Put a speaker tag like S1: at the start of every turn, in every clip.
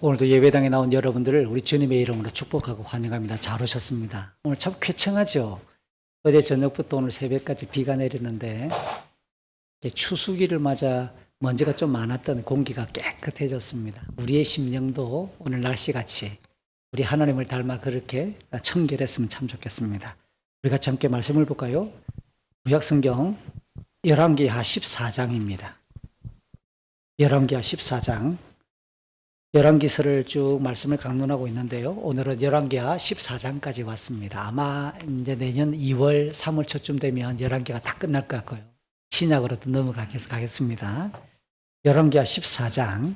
S1: 오늘도 예배당에 나온 여러분들을 우리 주님의 이름으로 축복하고 환영합니다. 잘 오셨습니다. 오늘 참 쾌청하죠. 어제 저녁부터 오늘 새벽까지 비가 내리는데 추수기를 맞아 먼지가 좀 많았던 공기가 깨끗해졌습니다. 우리의 심령도 오늘 날씨같이 우리 하나님을 닮아 그렇게 청결했으면 참 좋겠습니다. 우리가 함께 말씀을 볼까요? 구약성경 열왕기하 14장입니다. 열왕기하 14장 열왕기서를 쭉 말씀을 강론하고 있는데요. 오늘은 열왕기하 14장까지 왔습니다. 아마 이제 내년 2월, 3월 초쯤 되면 열왕기가 다 끝날 것 같고요. 신약으로 또 넘어가겠습니다. 열왕기하 14장.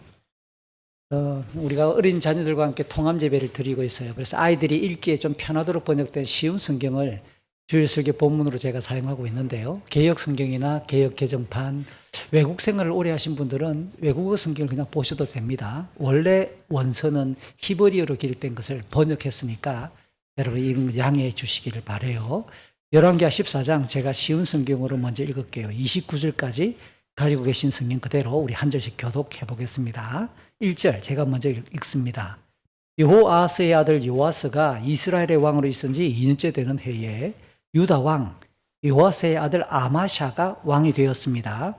S1: 우리가 어린 자녀들과 함께 통합 예배를 드리고 있어요. 그래서 아이들이 읽기에 좀 편하도록 번역된 쉬운 성경을 주일 설교 본문으로 제가 사용하고 있는데요. 개역 성경이나 개역 개정판, 외국 생활을 오래 하신 분들은 외국어 성경을 그냥 보셔도 됩니다. 원래 원서는 히브리어로 기록된 것을 번역했으니까 여러분 이걸 양해해 주시기를 바라요. 열왕기하 14장 제가 쉬운 성경으로 먼저 읽을게요. 29절까지 가지고 계신 성경 그대로 우리 한 절씩 교독해 보겠습니다. 1절 제가 먼저 읽습니다. 여호아스의 아들 요아스가 이스라엘의 왕으로 있은 지 2년째 되는 해에 유다 왕 요아스의 아들 아마샤가 왕이 되었습니다.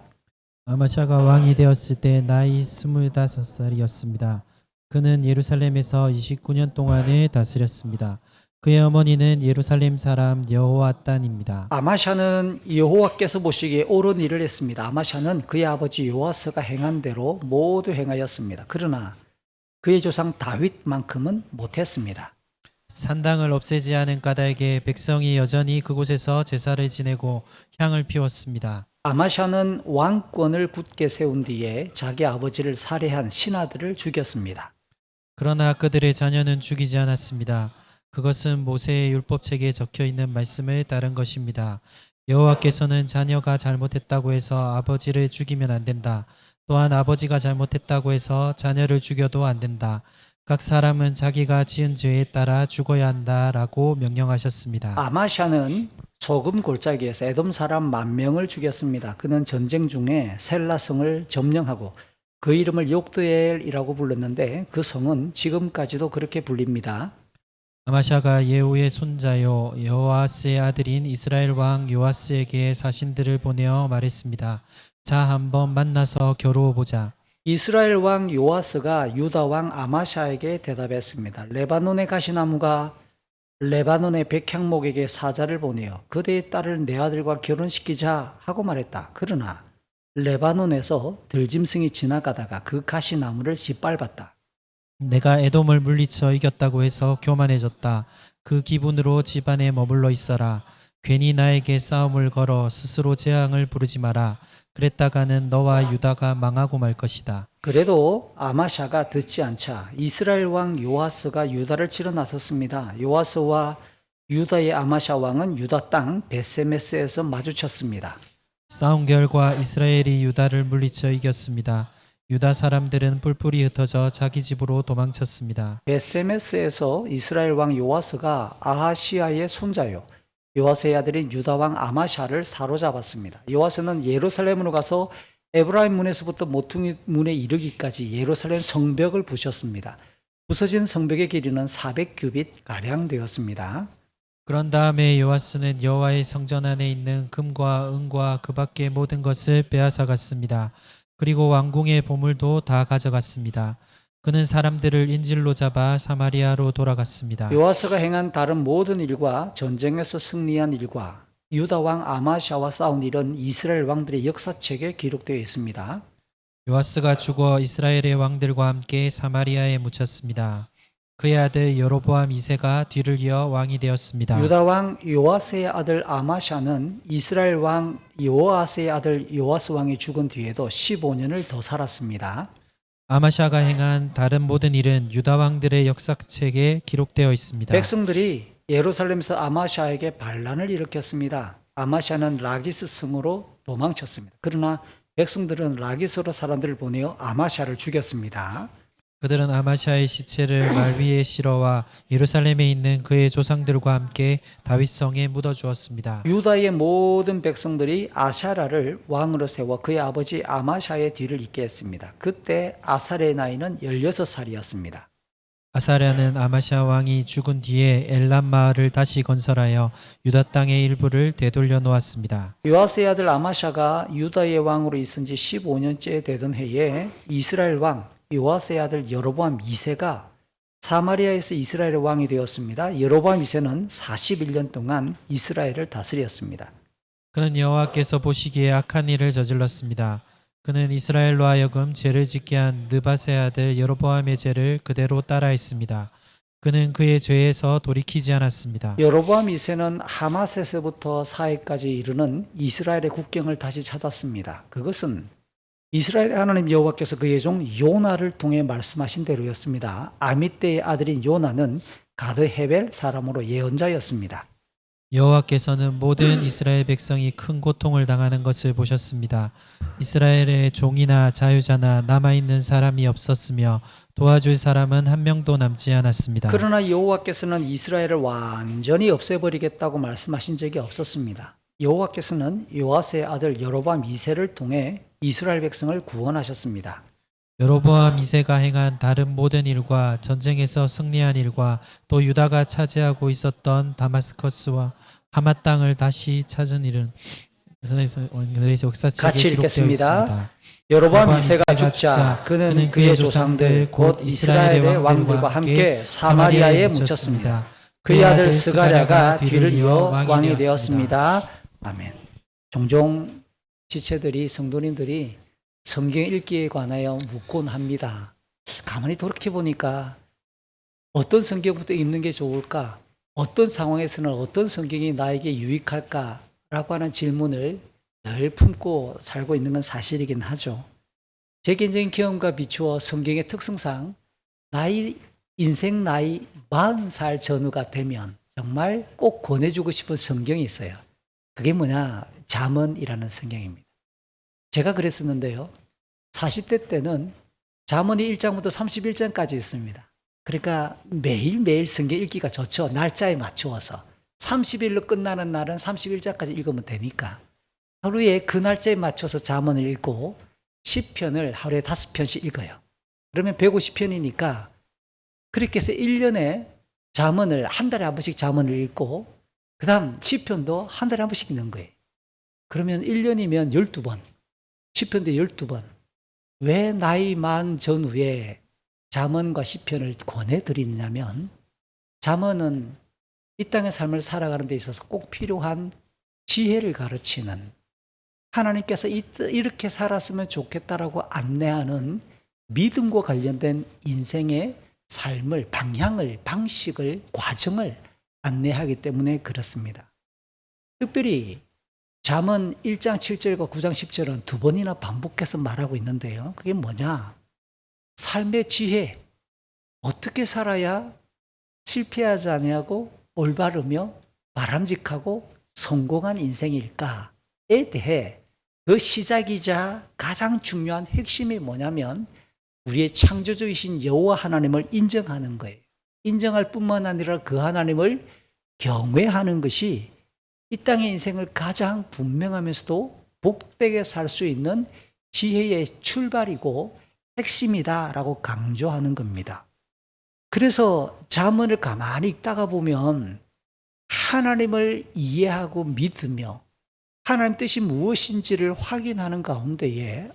S2: 아마샤가 왕이 되었을 때 나이 25살이었습니다. 그는 예루살렘에서 29년 동안을 다스렸습니다. 그의 어머니는 예루살렘 사람 여호아단입니다.
S1: 아마샤는 여호와께서 보시기에 옳은 일을 했습니다. 아마샤는 그의 아버지 요아스가 행한 대로 모두 행하였습니다. 그러나 그의 조상 다윗만큼은 못했습니다.
S2: 산당을 없애지 않은 까닭에 백성이 여전히 그곳에서 제사를 지내고 향을 피웠습니다.
S1: 아마샤는 왕권을 굳게 세운 뒤에 자기 아버지를 살해한 신하들을 죽였습니다.
S2: 그러나 그들의 자녀는 죽이지 않았습니다. 그것은 모세의 율법책에 적혀 있는 말씀을 따른 것입니다. 여호와께서는 자녀가 잘못했다고 해서 아버지를 죽이면 안 된다. 또한 아버지가 잘못했다고 해서 자녀를 죽여도 안 된다. 각 사람은 자기가 지은 죄에 따라 죽어야 한다라고 명령하셨습니다.
S1: 아마샤는 소금 골짜기에서 에돔 사람 10,000명을 죽였습니다. 그는 전쟁 중에 셀라성을 점령하고 그 이름을 욕드엘이라고 불렀는데 그 성은 지금까지도 그렇게 불립니다.
S2: 아마샤가 예후의 손자요 여호아스의 아들인 이스라엘 왕 요아스에게 사신들을 보내어 말했습니다. 자, 한번 만나서 겨루어 보자.
S1: 이스라엘 왕 요아스가 유다 왕 아마샤에게 대답했습니다. 레바논의 가시나무가 레바논의 백향목에게 사자를 보내어 그대의 딸을 내 아들과 결혼시키자 하고 말했다. 그러나 레바논에서 들짐승이 지나가다가 그 가시나무를 짓밟았다.
S2: 내가 에돔을 물리쳐 이겼다고 해서 교만해졌다. 그 기분으로 집안에 머물러 있어라. 괜히 나에게 싸움을 걸어 스스로 재앙을 부르지 마라. 그랬다가는 너와 유다가 망하고 말 것이다.
S1: 그래도 아마샤가 듣지 않자 이스라엘 왕 요아스가 유다를 치러 나섰습니다. 요아스와 유다의 아마샤 왕은 유다 땅 베세메스에서 마주쳤습니다.
S2: 싸움 결과 이스라엘이 유다를 물리쳐 이겼습니다. 유다 사람들은 뿔뿔이 흩어져 자기 집으로 도망쳤습니다.
S1: 베세메스에서 이스라엘 왕 요아스가 아하시아의 손자요 요아스의 아들인 유다 왕 아마샤를 사로잡았습니다. 요아스는 예루살렘으로 가서 에브라임 문에서부터 모퉁이 문에 이르기까지 예루살렘 성벽을 부셨습니다. 부서진 성벽의 길이는 400규빗 가량 되었습니다.
S2: 그런 다음에 요아스는 여호와의 성전 안에 있는 금과 은과 그 밖의 모든 것을 빼앗아 갔습니다. 그리고 왕궁의 보물도 다 가져갔습니다. 그는 사람들을 인질로 잡아 사마리아로 돌아갔습니다.
S1: 요아스가 행한 다른 모든 일과 전쟁에서 승리한 일과 유다 왕 아마샤와 싸운 일은 이스라엘 왕들의 역사책에 기록되어 있습니다.
S2: 요아스가 죽어 이스라엘의 왕들과 함께 사마리아에 묻혔습니다. 그의 아들 여로보암 2세가 뒤를 이어 왕이 되었습니다.
S1: 유다 왕 요아스의 아들 아마샤는 이스라엘 왕 요아스의 아들 요아스 왕이 죽은 뒤에도 15년을 더 살았습니다.
S2: 아마샤가 행한 다른 모든 일은 유다 왕들의 역사책에 기록되어 있습니다.
S1: 백성들이 예루살렘에서 아마샤에게 반란을 일으켰습니다. 아마샤는 라기스 성으로 도망쳤습니다. 그러나 백성들은 라기스로 사람들을 보내어 아마샤를 죽였습니다.
S2: 그들은 아마샤의 시체를 말 위에 실어와 예루살렘에 있는 그의 조상들과 함께 다윗성에 묻어 주었습니다.
S1: 유다의 모든 백성들이 아샤라를 왕으로 세워 그의 아버지 아마샤의 뒤를 잇게 했습니다. 그때 아살의 나이는 16살이었습니다.
S2: 아사랴는 아마샤 왕이 죽은 뒤에 엘람 마을을 다시 건설하여 유다 땅의 일부를 되돌려 놓았습니다.
S1: 요아스의 아들 아마샤가 유다의 왕으로 있은 지 15년째 되던 해에 이스라엘 왕 요아스의 아들 여로보암 2세가 사마리아에서 이스라엘의 왕이 되었습니다. 여로보암 2세는 41년 동안 이스라엘을 다스렸습니다.
S2: 그는 여호와께서 보시기에 악한 일을 저질렀습니다. 그는 이스라엘로 하여금 죄를 짓게 한 느밧의 아들 여로보암의 죄를 그대로 따라했습니다. 그는 그의 죄에서 돌이키지 않았습니다.
S1: 여로보암 2세는 하마셋에서부터 사해까지 이르는 이스라엘의 국경을 다시 찾았습니다. 그것은 이스라엘의 하나님 여호와께서 그의 종 요나를 통해 말씀하신 대로였습니다. 아미떼의 아들인 요나는 가드 헤벨 사람으로 예언자였습니다.
S2: 여호와께서는 모든 이스라엘 백성이 큰 고통을 당하는 것을 보셨습니다. 이스라엘의 종이나 자유자나 남아있는 사람이 없었으며 도와줄 사람은 한 명도 남지 않았습니다.
S1: 그러나 여호와께서는 이스라엘을 완전히 없애버리겠다고 말씀하신 적이 없었습니다. 여호와께서는 요아스의 아들 여로보암 2세를 통해 이스라엘 백성을 구원하셨습니다.
S2: 여로보암 2세가 행한 다른 모든 일과 전쟁에서 승리한 일과 또 유다가 차지하고 있었던 다마스커스와 하마 땅을 다시 찾은 일은 오늘의 역사책에
S1: 같이
S2: 기록되어
S1: 읽겠습니다.
S2: 있습니다.
S1: 여로보암 2세가 죽자 그는 그의 조상들 곧 이스라엘의 왕들과 함께 사마리아에 묻혔습니다. 그의 아들 스가랴가 뒤를 이어 왕이 되었습니다. 아멘. 종종 지체들이 성도님들이 성경 읽기에 관하여 묻곤 합니다. 가만히 돌이켜보니까 어떤 성경부터 읽는 게 좋을까? 어떤 상황에서는 어떤 성경이 나에게 유익할까라고 하는 질문을 늘 품고 살고 있는 건 사실이긴 하죠. 제 개인적인 경험과 비추어 성경의 특성상 인생 나이 40살 전후가 되면 정말 꼭 권해주고 싶은 성경이 있어요. 그게 뭐냐? 잠언이라는 성경입니다. 제가 그랬었는데요. 40대 때는 잠언이 1장부터 31장까지 있습니다. 그러니까 매일매일 성경 읽기가 좋죠. 날짜에 맞추어서. 30일로 끝나는 날은 31장까지 읽으면 되니까. 하루에 그 날짜에 맞춰서 잠언을 읽고 10편을 하루에 5편씩 읽어요. 그러면 150편이니까 그렇게 해서 1년에 잠언을 한 달에 한 번씩 잠언을 읽고 그 다음 10편도 한 달에 한 번씩 읽는 거예요. 그러면 1년이면 12번, 10편도 12번. 왜 나이 만 전후에 잠언과 시편을 권해드리냐면 잠언은 이 땅의 삶을 살아가는 데 있어서 꼭 필요한 지혜를 가르치는 하나님께서 이렇게 살았으면 좋겠다라고 안내하는 믿음과 관련된 인생의 삶을, 방향을, 방식을, 과정을 안내하기 때문에 그렇습니다. 특별히 잠언 1장 7절과 9장 10절은 두 번이나 반복해서 말하고 있는데요. 그게 뭐냐? 삶의 지혜, 어떻게 살아야 실패하지 아니하고 올바르며 바람직하고 성공한 인생일까에 대해 그 시작이자 가장 중요한 핵심이 뭐냐면 우리의 창조주이신 여호와 하나님을 인정하는 거예요. 인정할 뿐만 아니라 그 하나님을 경외하는 것이 이 땅의 인생을 가장 분명하면서도 복되게 살 수 있는 지혜의 출발이고 핵심이다라고 강조하는 겁니다. 그래서 잠언을 가만히 읽다가 보면 하나님을 이해하고 믿으며 하나님 뜻이 무엇인지를 확인하는 가운데에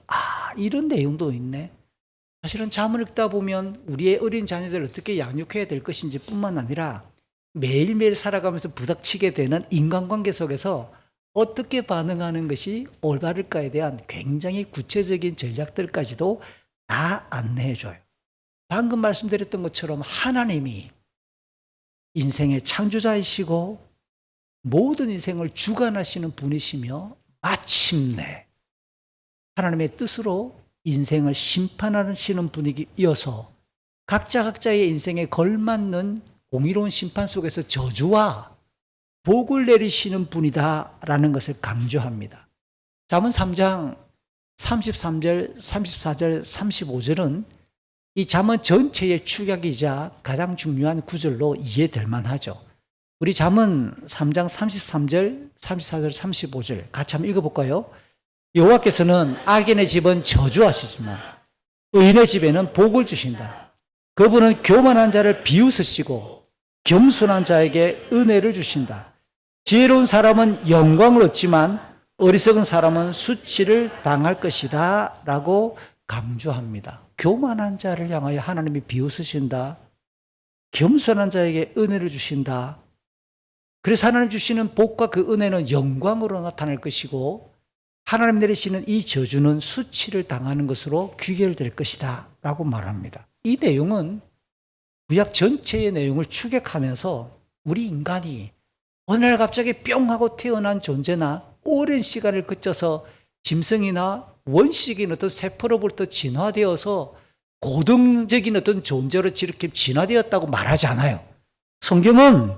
S1: 이런 내용도 있네. 사실은 잠언을 읽다 보면 우리의 어린 자녀들을 어떻게 양육해야 될 것인지 뿐만 아니라 매일매일 살아가면서 부닥치게 되는 인간관계 속에서 어떻게 반응하는 것이 올바를까에 대한 굉장히 구체적인 전략들까지도 다 안내해줘요. 방금 말씀드렸던 것처럼 하나님이 인생의 창조자이시고 모든 인생을 주관하시는 분이시며 마침내 하나님의 뜻으로 인생을 심판하시는 분이어서 각자의 인생에 걸맞는 공의로운 심판 속에서 저주와 복을 내리시는 분이다라는 것을 강조합니다. 잠언 3장 33절, 34절, 35절은 이 잠언 전체의 축약이자 가장 중요한 구절로 이해될 만하죠. 우리 잠언 3장 33절, 34절, 35절 같이 한번 읽어볼까요? 여호와께서는 악인의 집은 저주하시지만 의인의 집에는 복을 주신다. 그분은 교만한 자를 비웃으시고 겸손한 자에게 은혜를 주신다. 지혜로운 사람은 영광을 얻지만 어리석은 사람은 수치를 당할 것이다 라고 강조합니다. 교만한 자를 향하여 하나님이 비웃으신다. 겸손한 자에게 은혜를 주신다. 그래서 하나님 주시는 복과 그 은혜는 영광으로 나타날 것이고 하나님 내리시는 이 저주는 수치를 당하는 것으로 귀결될 것이다 라고 말합니다. 이 내용은 구약 전체의 내용을 추격하면서 우리 인간이 어느 날 갑자기 뿅 하고 태어난 존재나 오랜 시간을 거쳐서 짐승이나 원시적인 어떤 세포로부터 진화되어서 고등적인 어떤 존재로 이렇게 진화되었다고 말하지 않아요. 성경은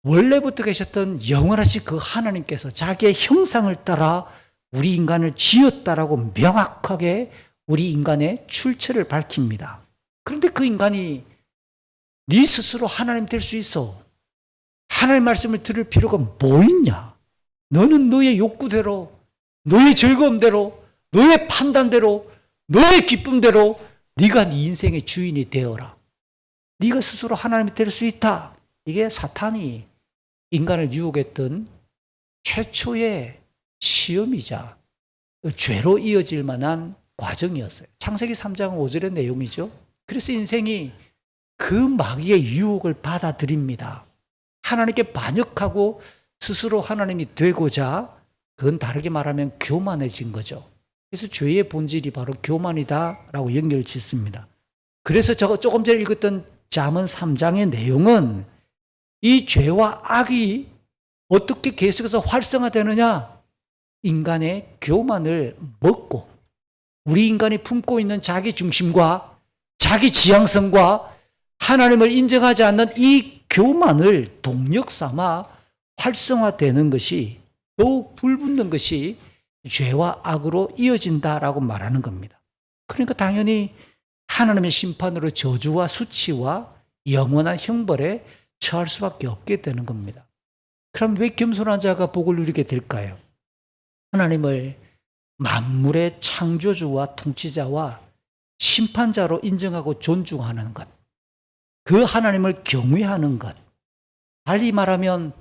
S1: 원래부터 계셨던 영원하신 그 하나님께서 자기의 형상을 따라 우리 인간을 지었다라고 명확하게 우리 인간의 출처를 밝힙니다. 그런데 그 인간이 네 스스로 하나님 될 수 있어. 하나님 말씀을 들을 필요가 뭐 있냐? 너는 너의 욕구대로, 너의 즐거움대로, 너의 판단대로, 너의 기쁨대로 네가 네 인생의 주인이 되어라. 네가 스스로 하나님이 될 수 있다. 이게 사탄이 인간을 유혹했던 최초의 시험이자 죄로 이어질 만한 과정이었어요. 창세기 3장 5절의 내용이죠. 그래서 인생이 그 마귀의 유혹을 받아들입니다. 하나님께 반역하고 스스로 하나님이 되고자 그건 다르게 말하면 교만해진 거죠. 그래서 죄의 본질이 바로 교만이다라고 연결을 짓습니다. 그래서 저거 조금 전에 읽었던 잠언 3장의 내용은 이 죄와 악이 어떻게 계속해서 활성화되느냐? 인간의 교만을 먹고 우리 인간이 품고 있는 자기 중심과 자기 지향성과 하나님을 인정하지 않는 이 교만을 동력 삼아 활성화되는 것이 더욱 불붙는 것이 죄와 악으로 이어진다라고 말하는 겁니다. 그러니까 당연히 하나님의 심판으로 저주와 수치와 영원한 형벌에 처할 수밖에 없게 되는 겁니다. 그럼 왜 겸손한 자가 복을 누리게 될까요? 하나님을 만물의 창조주와 통치자와 심판자로 인정하고 존중하는 것, 그 하나님을 경외하는 것, 달리 말하면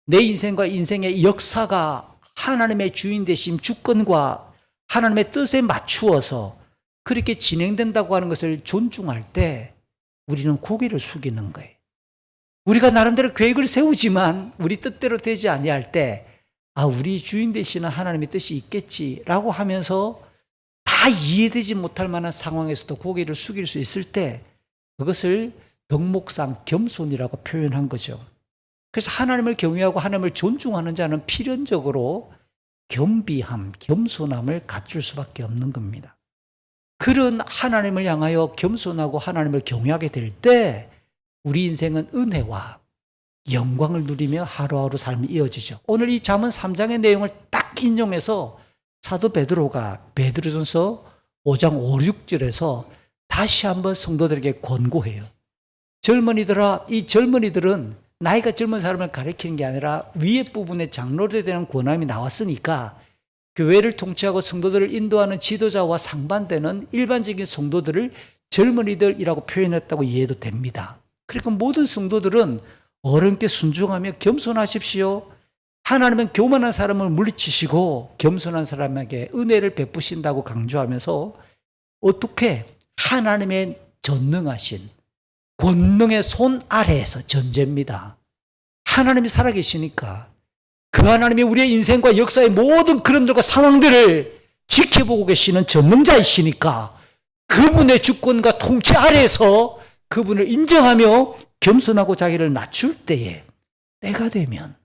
S1: 내 인생과 인생의 역사가 하나님의 주인 되심 주권과 하나님의 뜻에 맞추어서 그렇게 진행된다고 하는 것을 존중할 때 우리는 고개를 숙이는 거예요. 우리가 나름대로 계획을 세우지만 우리 뜻대로 되지 아니할 때 우리 주인 되시는 하나님의 뜻이 있겠지라고 하면서 다 이해되지 못할 만한 상황에서도 고개를 숙일 수 있을 때 그것을 덕목상 겸손이라고 표현한 거죠. 그래서 하나님을 경외하고 하나님을 존중하는 자는 필연적으로 겸비함, 겸손함을 갖출 수밖에 없는 겁니다. 그런 하나님을 향하여 겸손하고 하나님을 경외하게 될 때 우리 인생은 은혜와 영광을 누리며 하루하루 삶이 이어지죠. 오늘 이 잠언 3장의 내용을 딱 인용해서 사도 베드로가 베드로전서 5장 5, 6절에서 다시 한번 성도들에게 권고해요. 젊은이들아, 이 젊은이들은 나이가 젊은 사람을 가리키는 게 아니라 위에 부분에 장로에 대한 권함이 나왔으니까 교회를 통치하고 성도들을 인도하는 지도자와 상반되는 일반적인 성도들을 젊은이들이라고 표현했다고 이해도 됩니다. 그러니까 모든 성도들은 어른께 순종하며 겸손하십시오. 하나님은 교만한 사람을 물리치시고 겸손한 사람에게 은혜를 베푸신다고 강조하면서 어떻게 하나님의 전능하신 권능의 손 아래에서 전제입니다. 하나님이 살아계시니까 그 하나님이 우리의 인생과 역사의 모든 그림들과 상황들을 지켜보고 계시는 전능자이시니까 그분의 주권과 통치 아래에서 그분을 인정하며 겸손하고 자기를 낮출 때에 때가 되면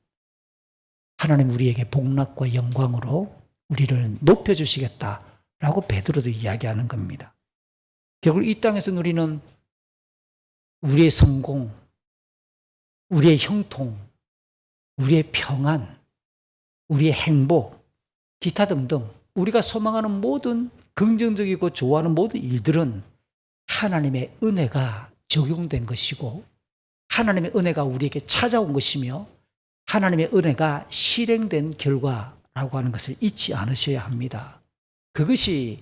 S1: 하나님 우리에게 복락과 영광으로 우리를 높여주시겠다라고 베드로도 이야기하는 겁니다. 결국 이 땅에서 우리는 우리의 성공, 우리의 형통, 우리의 평안, 우리의 행복, 기타 등등 우리가 소망하는 모든 긍정적이고 좋아하는 모든 일들은 하나님의 은혜가 적용된 것이고 하나님의 은혜가 우리에게 찾아온 것이며 하나님의 은혜가 실행된 결과라고 하는 것을 잊지 않으셔야 합니다. 그것이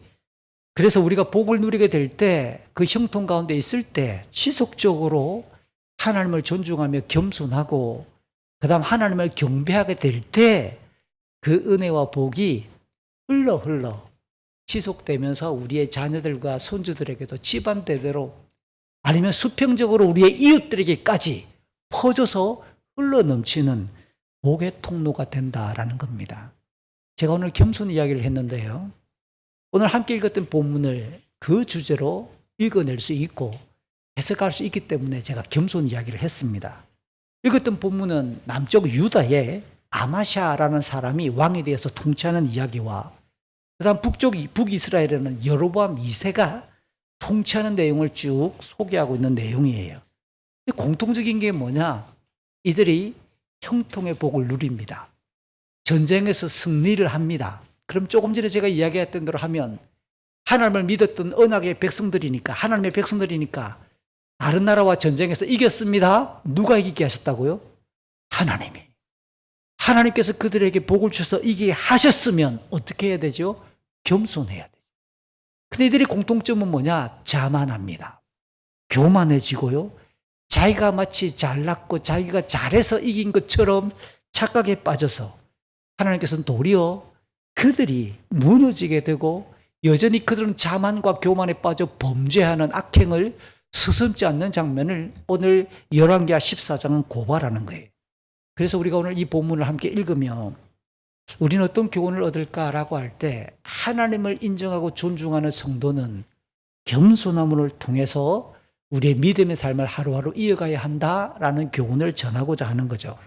S1: 그래서 우리가 복을 누리게 될 때 그 형통 가운데 있을 때 지속적으로 하나님을 존중하며 겸손하고 그 다음 하나님을 경배하게 될 때 그 은혜와 복이 흘러 지속되면서 우리의 자녀들과 손주들에게도 집안대대로 아니면 수평적으로 우리의 이웃들에게까지 퍼져서 흘러 넘치는 복의 통로가 된다라는 겁니다. 제가 오늘 겸손 이야기를 했는데요. 오늘 함께 읽었던 본문을 그 주제로 읽어낼 수 있고 해석할 수 있기 때문에 제가 겸손 이야기를 했습니다. 읽었던 본문은 남쪽 유다의 아마샤라는 사람이 왕에 대해서 통치하는 이야기와 그 다음 북이스라엘에는 여로보암 2세가 통치하는 내용을 쭉 소개하고 있는 내용이에요. 공통적인 게 뭐냐? 이들이 형통의 복을 누립니다. 전쟁에서 승리를 합니다. 그럼 조금 전에 제가 이야기했던 대로 하면 하나님을 믿었던 언약의 백성들이니까 하나님의 백성들이니까 다른 나라와 전쟁에서 이겼습니다. 누가 이기게 하셨다고요? 하나님이. 하나님께서 그들에게 복을 주셔서 이기게 하셨으면 어떻게 해야 되죠? 겸손해야 돼요. 근데 이들의 공통점은 뭐냐? 자만합니다. 교만해지고요. 자기가 마치 잘났고 자기가 잘해서 이긴 것처럼 착각에 빠져서 하나님께서는 도리어 그들이 무너지게 되고 여전히 그들은 자만과 교만에 빠져 범죄하는 악행을 서슴지 않는 장면을 오늘 열왕기하 14장은 고발하는 거예요. 그래서 우리가 오늘 이 본문을 함께 읽으면 우리는 어떤 교훈을 얻을까라고 할 때 하나님을 인정하고 존중하는 성도는 겸손함을 통해서 우리의 믿음의 삶을 하루하루 이어가야 한다라는 교훈을 전하고자 하는 거죠.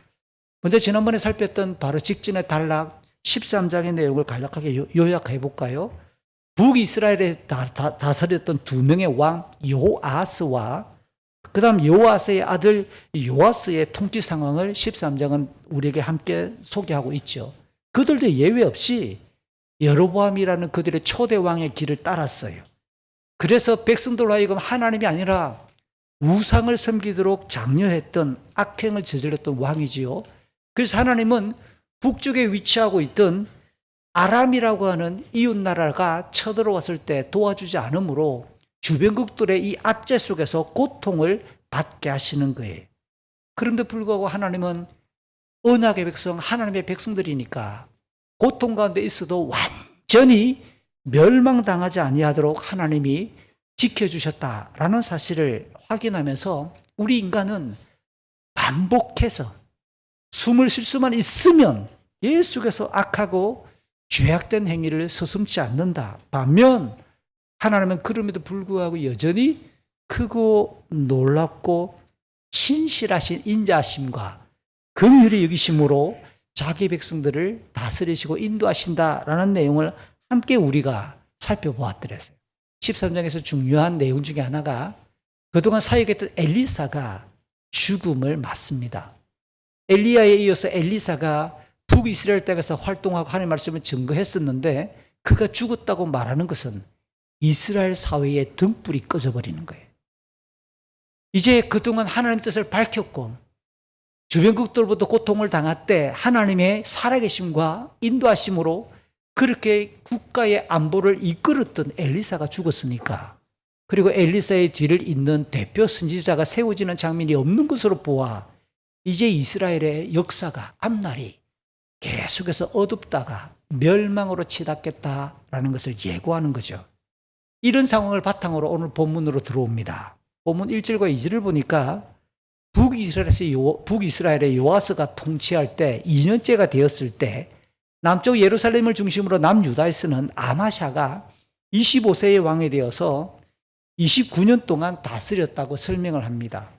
S1: 먼저 지난번에 살폈던 바로 직전의 단락 13장의 내용을 간략하게 요약해 볼까요? 북이스라엘에 다스렸던 두 명의 왕 요아스와 그 다음 요아스의 아들 요아스의 통치 상황을 13장은 우리에게 함께 소개하고 있죠. 그들도 예외 없이 여로보암이라는 그들의 초대 왕의 길을 따랐어요. 그래서 백성들로 하여금 하나님이 아니라 우상을 섬기도록 장려했던 악행을 저질렀던 왕이지요. 그래서 하나님은 북쪽에 위치하고 있던 아람이라고 하는 이웃나라가 쳐들어왔을 때 도와주지 않으므로 주변국들의 이 압제 속에서 고통을 받게 하시는 거예요. 그런데 불구하고 하나님은 언약의 백성, 하나님의 백성들이니까 고통 가운데 있어도 완전히 멸망당하지 아니하도록 하나님이 지켜주셨다라는 사실을 확인하면서 우리 인간은 반복해서 숨을 쉴 수만 있으면 계속해서 악하고 죄악된 행위를 서슴지 않는다. 반면 하나님은 그럼에도 불구하고 여전히 크고 놀랍고 신실하신 인자하심과 긍휼히 여기심으로 자기 백성들을 다스리시고 인도하신다라는 내용을 함께 우리가 살펴보았더랬어요. 13장에서 중요한 내용 중에 하나가 그동안 사역했던 엘리사가 죽음을 맞습니다. 엘리야에 이어서 엘리사가 북이스라엘 땅에서 활동하고 하나님의 말씀을 증거했었는데 그가 죽었다고 말하는 것은 이스라엘 사회의 등불이 꺼져버리는 거예요. 이제 그동안 하나님의 뜻을 밝혔고 주변국들보다 고통을 당할 때 하나님의 살아계심과 인도하심으로 그렇게 국가의 안보를 이끌었던 엘리사가 죽었으니까 그리고 엘리사의 뒤를 잇는 대표 선지자가 세워지는 장면이 없는 것으로 보아 이제 이스라엘의 역사가 앞날이 계속해서 어둡다가 멸망으로 치닫겠다라는 것을 예고하는 거죠. 이런 상황을 바탕으로 오늘 본문으로 들어옵니다. 본문 1절과 2절을 보니까 북이스라엘의 요아스가 통치할 때 2년째가 되었을 때 남쪽 예루살렘을 중심으로 남유다에서는 아마샤가 25세의 왕이 되어서 29년 동안 다스렸다고 설명을 합니다.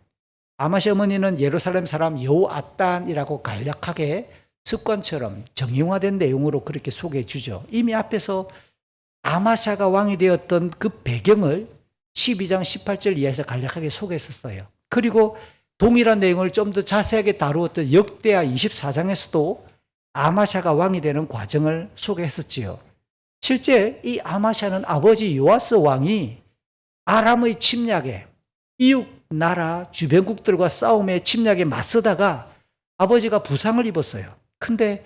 S1: 아마샤 어머니는 예루살렘 사람 여호아단이라고 간략하게 습관처럼 정형화된 내용으로 그렇게 소개해 주죠. 이미 앞에서 아마샤가 왕이 되었던 그 배경을 12장 18절 이하에서 간략하게 소개했었어요. 그리고 동일한 내용을 좀 더 자세하게 다루었던 역대하 24장에서도 아마샤가 왕이 되는 과정을 소개했었지요. 실제 이 아마샤는 아버지 요아스 왕이 아람의 침략에, 이웃 나라 주변국들과 싸움에 침략에 맞서다가 아버지가 부상을 입었어요. 근데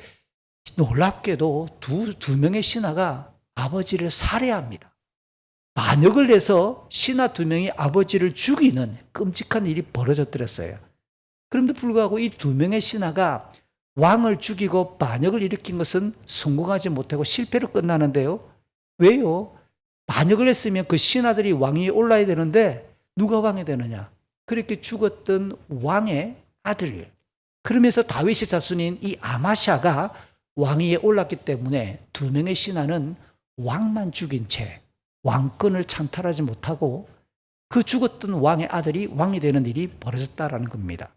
S1: 놀랍게도 두 명의 신하가 아버지를 살해합니다. 반역을 해서 신하 두 명이 아버지를 죽이는 끔찍한 일이 벌어졌더랬어요. 그런데 불구하고 이 두 명의 신하가 왕을 죽이고 반역을 일으킨 것은 성공하지 못하고 실패로 끝나는데요. 왜요? 반역을 했으면 그 신하들이 왕위에 올라야 되는데 누가 왕이 되느냐? 그렇게 죽었던 왕의 아들. 그러면서 다윗의 자손인 이 아마샤가 왕위에 올랐기 때문에 두 명의 신하는 왕만 죽인 채 왕권을 찬탈하지 못하고 그 죽었던 왕의 아들이 왕이 되는 일이 벌어졌다라는 겁니다.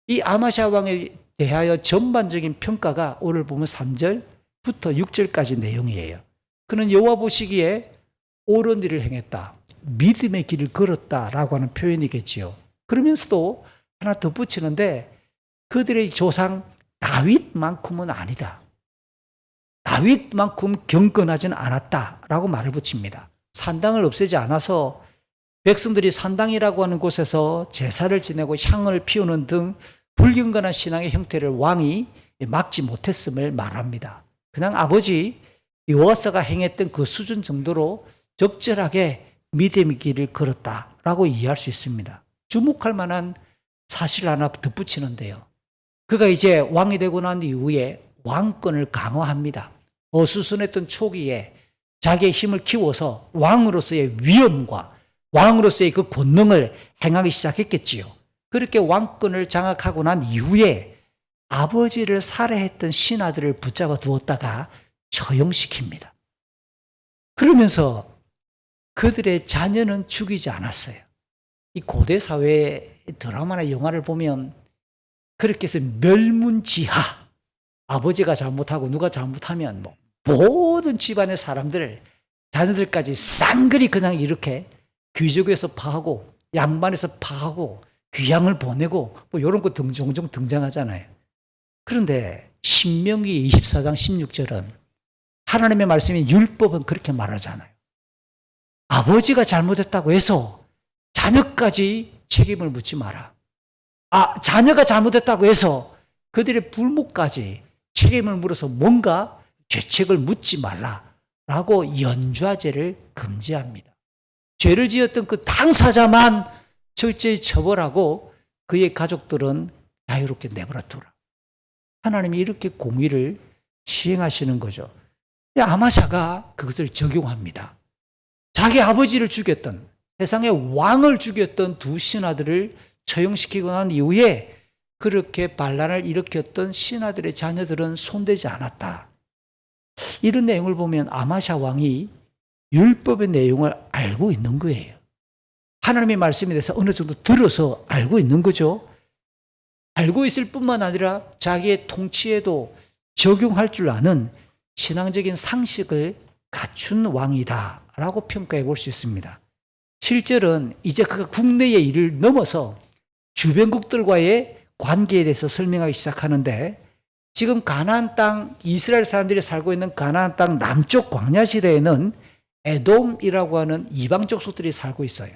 S1: 이 아마샤 왕에 대하여 전반적인 평가가 오늘 보면 3절부터 6절까지 내용이에요. 그는 여호와 보시기에 옳은 일을 행했다. 믿음의 길을 걸었다라고 하는 표현이겠지요. 그러면서도 하나 덧붙이는데 그들의 조상 다윗만큼은 아니다. 다윗만큼 경건하지는 않았다라고 말을 붙입니다. 산당을 없애지 않아서 백성들이 산당이라고 하는 곳에서 제사를 지내고 향을 피우는 등 불경건한 신앙의 형태를 왕이 막지 못했음을 말합니다. 그냥 아버지 여호와서가 행했던 그 수준 정도로 적절하게 믿음의 길을 걸었다라고 이해할 수 있습니다. 주목할 만한 사실 하나 덧붙이는데요. 그가 이제 왕이 되고 난 이후에 왕권을 강화합니다. 어수선했던 초기에 자기의 힘을 키워서 왕으로서의 위엄과 왕으로서의 그 권능을 행하기 시작했겠지요. 그렇게 왕권을 장악하고 난 이후에 아버지를 살해했던 신하들을 붙잡아 두었다가 처형시킵니다. 그러면서 그들의 자녀는 죽이지 않았어요. 이 고대 사회의 드라마나 영화를 보면 그렇게 해서 멸문지하, 아버지가 잘못하고 누가 잘못하면 뭐 모든 집안의 사람들, 자녀들까지 쌍그리 그냥 이렇게 귀족에서 파하고 양반에서 파하고 귀양을 보내고 뭐 이런 거 종종 등장하잖아요. 그런데 신명기 24장 16절은 하나님의 말씀인 율법은 그렇게 말하잖아요. 아버지가 잘못했다고 해서 자녀까지 책임을 묻지 마라. 자녀가 잘못했다고 해서 그들의 부모까지 책임을 물어서 뭔가 죄책을 묻지 말라라고 연좌죄를 금지합니다. 죄를 지었던 그 당사자만 철저히 처벌하고 그의 가족들은 자유롭게 내버려 두라. 하나님이 이렇게 공의를 시행하시는 거죠. 아마샤가 그것을 적용합니다. 자기 아버지를 죽였던, 세상의 왕을 죽였던 두 신하들을 처형시키고 난 이후에 그렇게 반란을 일으켰던 신하들의 자녀들은 손대지 않았다. 이런 내용을 보면 아마샤 왕이 율법의 내용을 알고 있는 거예요. 하나님의 말씀에 대해서 어느 정도 들어서 알고 있는 거죠. 알고 있을 뿐만 아니라 자기의 통치에도 적용할 줄 아는 신앙적인 상식을 갖춘 왕이다라고 평가해 볼 수 있습니다. 실제로는 이제 그가 국내의 일을 넘어서 주변국들과의 관계에 대해서 설명하기 시작하는데 지금 가나안 땅, 이스라엘 사람들이 살고 있는 가나안 땅 남쪽 광야 시대에는 에돔이라고 하는 이방 족속들이 살고 있어요.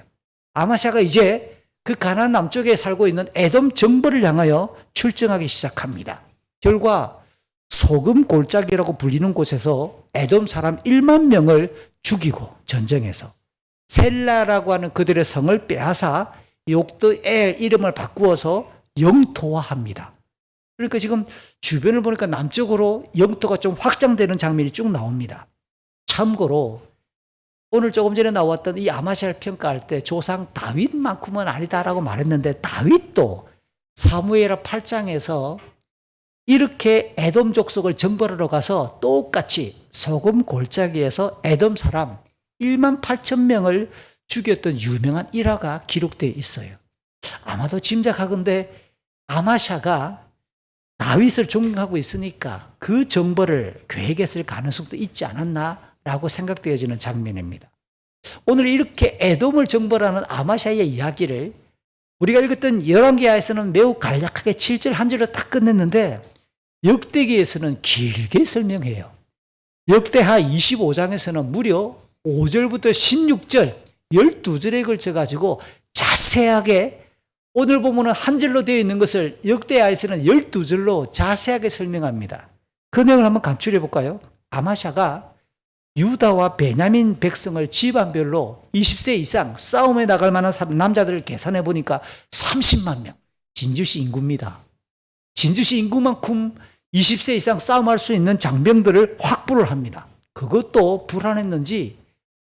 S1: 아마샤가 이제 그 가나안 남쪽에 살고 있는 에돔 정벌을 향하여 출정하기 시작합니다. 결과 소금 골짜기라고 불리는 곳에서 에돔 사람 1만 명을 죽이고 전쟁에서 셀라라고 하는 그들의 성을 빼앗아 욕드엘 이름을 바꾸어서 영토화합니다. 그러니까 지금 주변을 보니까 남쪽으로 영토가 좀 확장되는 장면이 쭉 나옵니다. 참고로 오늘 조금 전에 나왔던 이 아마샤를 평가할 때 조상 다윗만큼은 아니다라고 말했는데 다윗도 사무엘하 8장에서 이렇게 에돔 족속을 정벌하러 가서 똑같이 소금 골짜기에서 에돔 사람 1만 8천 명을 죽였던 유명한 일화가 기록되어 있어요. 아마도 짐작하건대 아마샤가 다윗을 존경하고 있으니까 그 정벌을 계획했을 가능성도 있지 않았나라고 생각되어지는 장면입니다. 오늘 이렇게 에돔을 정벌하는 아마샤의 이야기를 우리가 읽었던 열왕기하에서는 매우 간략하게 7절 한 절로 딱 끝냈는데 역대기에서는 길게 설명해요. 역대하 25장에서는 무려 5절부터 16절 12절에 걸쳐가지고 자세하게 오늘 보면은 한 절로 되어 있는 것을 역대하에서는 12절로 자세하게 설명합니다. 그 내용을 한번 간추려 볼까요? 아마샤가 유다와 베냐민 백성을 집안별로 20세 이상 싸움에 나갈 만한 남자들을 계산해 보니까 30만 명. 진주시 인구입니다. 진주시 인구만큼 20세 이상 싸움할 수 있는 장병들을 확보를 합니다. 그것도 불안했는지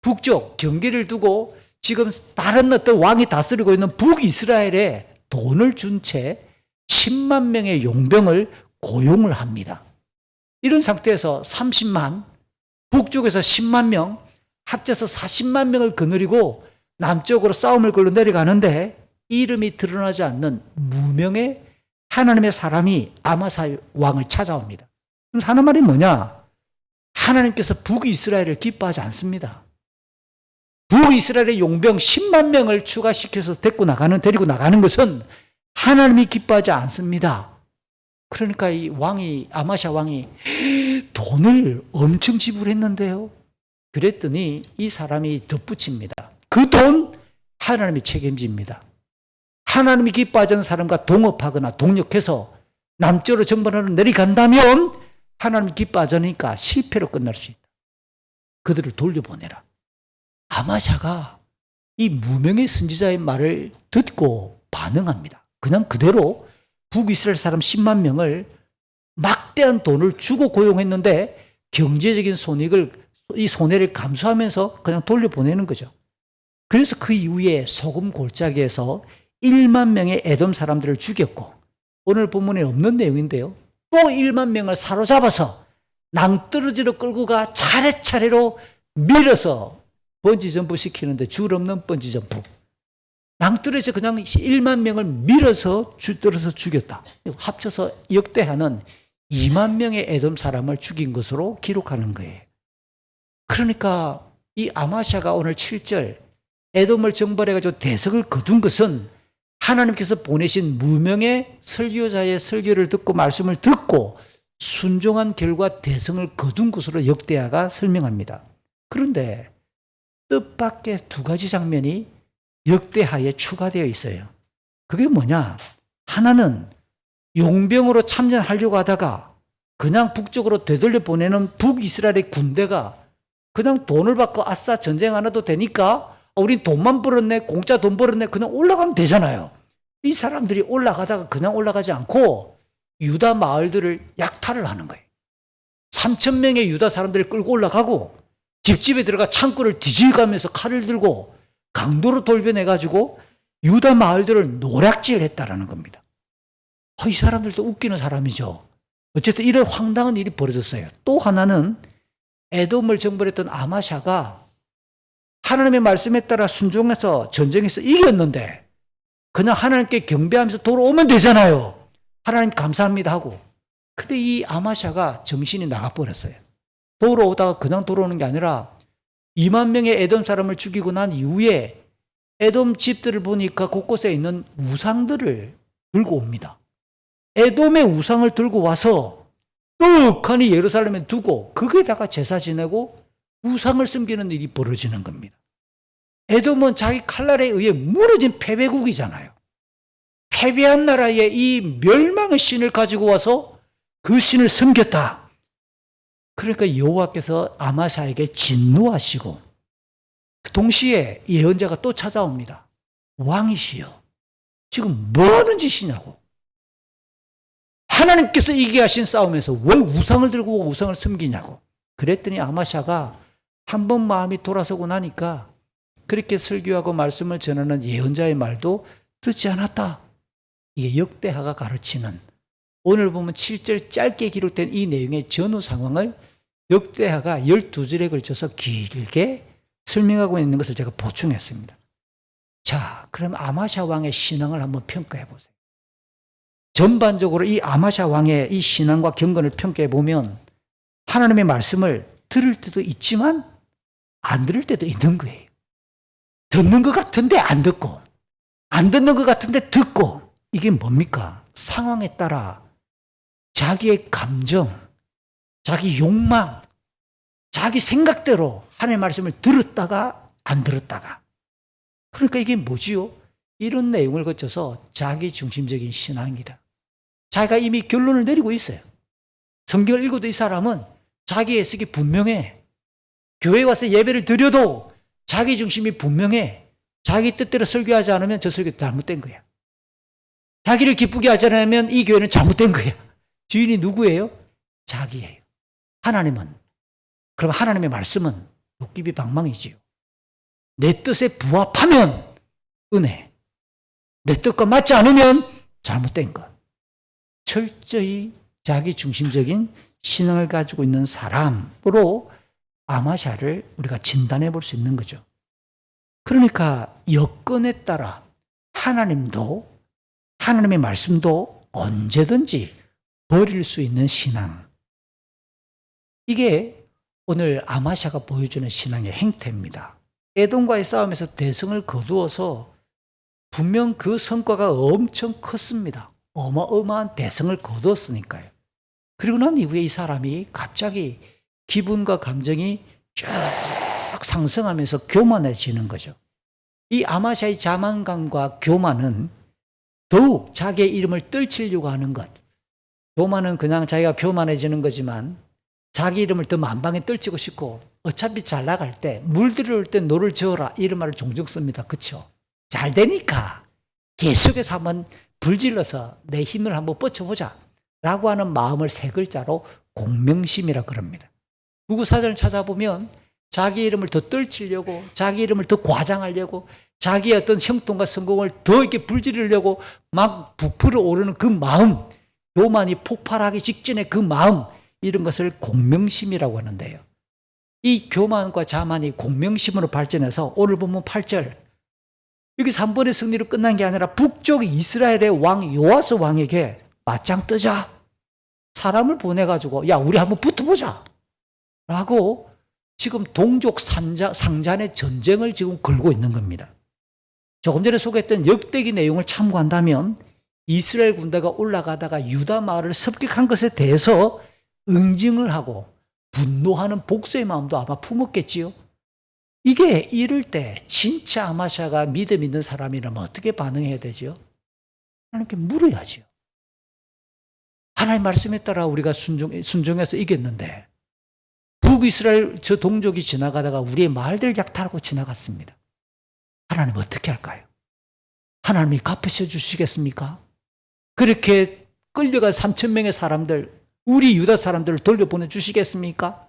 S1: 북쪽 경계를 두고 지금 다른 어떤 왕이 다스리고 있는 북이스라엘에 돈을 준 채 10만 명의 용병을 고용을 합니다. 이런 상태에서 30만, 북쪽에서 10만 명, 합쳐서 40만 명을 거느리고 남쪽으로 싸움을 걸로 내려가는데 이름이 드러나지 않는 무명의 하나님의 사람이 아마사 왕을 찾아옵니다. 그럼 하는 말이 뭐냐? 하나님께서 북이스라엘을 기뻐하지 않습니다. 북이스라엘의 용병 10만 명을 추가시켜서 데리고 나가는 것은 하나님이 기뻐하지 않습니다. 그러니까 이 왕이, 아마샤 왕이 돈을 엄청 지불했는데요. 그랬더니 이 사람이 덧붙입니다. 그 돈 하나님이 책임집니다. 하나님이 기뻐하지 않는 사람과 동업하거나 동력해서 남쪽으로 정벌하러 내려간다면 하나님이 기뻐하지 않으니까 실패로 끝날 수 있다. 그들을 돌려보내라. 아마샤가 이 무명의 선지자의 말을 듣고 반응합니다. 그냥 그대로 북이스라엘 사람 10만 명을 막대한 돈을 주고 고용했는데 경제적인 이 손해를 감수하면서 그냥 돌려보내는 거죠. 그래서 그 이후에 소금 골짜기에서 1만 명의 에돔 사람들을 죽였고 오늘 본문에 없는 내용인데요. 또 1만 명을 사로잡아서 낭떠러지로 끌고 가 차례차례로 밀어서 번지점프 시키는데 줄 없는 번지점프. 낭떠러지에서 그냥 1만 명을 밀어서 줄들어서 죽였다. 합쳐서 역대하는 2만 명의 에돔 사람을 죽인 것으로 기록하는 거예요. 그러니까 이 아마샤가 오늘 7절 에돔을 정벌해가지고 대석을 거둔 것은 하나님께서 보내신 무명의 설교자의 설교를 듣고 말씀을 듣고 순종한 결과 대성을 거둔 것으로 역대하가 설명합니다. 그런데 뜻밖의 두 가지 장면이 역대하에 추가되어 있어요. 그게 뭐냐? 하나는 용병으로 참전하려고 하다가 그냥 북쪽으로 되돌려 보내는 북이스라엘의 군대가 그냥 돈을 받고 아싸 전쟁 안 해도 되니까 우린 돈만 벌었네, 공짜 돈 벌었네, 그냥 올라가면 되잖아요. 이 사람들이 올라가다가 그냥 올라가지 않고 유다 마을들을 약탈을 하는 거예요. 3,000명의 유다 사람들을 끌고 올라가고 집집에 들어가 창고를 뒤질가면서 칼을 들고 강도로 돌변해가지고 유다 마을들을 노략질했다라는 겁니다. 이 사람들도 웃기는 사람이죠. 어쨌든 이런 황당한 일이 벌어졌어요. 또 하나는 에돔을 정벌했던 아마샤가 하나님의 말씀에 따라 순종해서 전쟁에서 이겼는데 그냥 하나님께 경배하면서 돌아오면 되잖아요. 하나님 감사합니다 하고. 근데 이 아마샤가 정신이 나가버렸어요. 돌아오다가 그냥 돌아오는 게 아니라 2만 명의 에돔 사람을 죽이고 난 이후에 에돔 집들을 보니까 곳곳에 있는 우상들을 들고 옵니다. 에돔의 우상을 들고 와서 떡하니 예루살렘에 두고 거기에다가 제사 지내고 우상을 섬기는 일이 벌어지는 겁니다. 에돔은 자기 칼날에 의해 무너진 패배국이잖아요. 패배한 나라에 이 멸망의 신을 가지고 와서 그 신을 섬겼다. 그러니까 여호와께서 아마샤에게 진노하시고 동시에 예언자가 또 찾아옵니다. 왕이시여, 지금 뭐 하는 짓이냐고. 하나님께서 이기게 하신 싸움에서 왜 우상을 들고 우상을 섬기냐고. 그랬더니 아마샤가 한 번 마음이 돌아서고 나니까 그렇게 설교하고 말씀을 전하는 예언자의 말도 듣지 않았다. 이게 역대하가 가르치는, 오늘 보면 7절 짧게 기록된 이 내용의 전후 상황을 역대하가 12절에 걸쳐서 길게 설명하고 있는 것을 제가 보충했습니다. 자, 그럼 아마샤 왕의 신앙을 한번 평가해 보세요. 전반적으로 이 아마샤 왕의 이 신앙과 경건을 평가해 보면 하나님의 말씀을 들을 때도 있지만 안 들을 때도 있는 거예요. 듣는 것 같은데 안 듣고, 안 듣는 것 같은데 듣고. 이게 뭡니까? 상황에 따라 자기의 감정, 자기 욕망, 자기 생각대로 하나님의 말씀을 들었다가 안 들었다가 그러니까 이게 뭐지요? 이런 내용을 거쳐서 자기 중심적인 신앙이다. 자기가 이미 결론을 내리고 있어요. 성경을 읽어도 이 사람은 자기 해석이 분명해. 교회 와서 예배를 드려도 자기 중심이 분명해. 자기 뜻대로 설교하지 않으면 저 설교 잘못된 거야. 자기를 기쁘게 하지 않으면 이 교회는 잘못된 거야. 주인이 누구예요? 자기예요. 하나님은, 그럼 하나님의 말씀은 도끼비 방망이지요. 내 뜻에 부합하면 은혜, 내 뜻과 맞지 않으면 잘못된 것. 철저히 자기 중심적인 신앙을 가지고 있는 사람으로 아마샤를 우리가 진단해 볼 수 있는 거죠. 그러니까 여건에 따라 하나님도, 하나님의 말씀도 언제든지 버릴 수 있는 신앙. 이게 오늘 아마샤가 보여주는 신앙의 행태입니다. 에돔과의 싸움에서 대승을 거두어서 분명 그 성과가 엄청 컸습니다. 어마어마한 대승을 거두었으니까요. 그리고 난 이후에 이 사람이 갑자기 기분과 감정이 쭉 상승하면서 교만해지는 거죠. 이 아마샤의 자만감과 교만은 더욱 자기의 이름을 떨치려고 하는 것. 교만은 그냥 자기가 교만해지는 거지만 자기 이름을 더 만방에 떨치고 싶고 어차피 잘 나갈 때 물 들어올 때 노를 저어라 이런 말을 종종 씁니다. 그렇죠? 잘 되니까 계속해서 한번 불질러서 내 힘을 한번 뻗쳐보자 라고 하는 마음을 세 글자로 공명심이라 그럽니다. 구구사전을 찾아보면 자기 이름을 더 떨치려고, 자기 이름을 더 과장하려고, 자기의 어떤 형통과 성공을 더 이렇게 불지르려고 막 부풀어 오르는 그 마음, 교만이 폭발하기 직전의 그 마음, 이런 것을 공명심이라고 하는데요. 이 교만과 자만이 공명심으로 발전해서 오늘 보면 8절, 여기서 한 번의 승리로 끝난 게 아니라 북쪽 이스라엘의 왕 요아스 왕에게 맞짱 뜨자, 사람을 보내가지고 야 우리 한번 붙어보자 라고 지금 동족 상잔의 전쟁을 지금 걸고 있는 겁니다. 조금 전에 소개했던 역대기 내용을 참고한다면 이스라엘 군대가 올라가다가 유다 마을을 습격한 것에 대해서 응징을 하고 분노하는 복수의 마음도 아마 품었겠지요. 이게 이럴 때 진짜 아마샤가 믿음 있는 사람이라면 어떻게 반응해야 되죠? 하나님께 물어야죠. 하나님 말씀에 따라 우리가 순종해서 이겼는데 북이스라엘 저 동족이 지나가다가 우리의 말들 약탈하고 지나갔습니다. 하나님 어떻게 할까요? 하나님이 갚으셔 주시겠습니까? 그렇게 끌려간 3,000명의 사람들, 우리 유다 사람들을 돌려보내 주시겠습니까?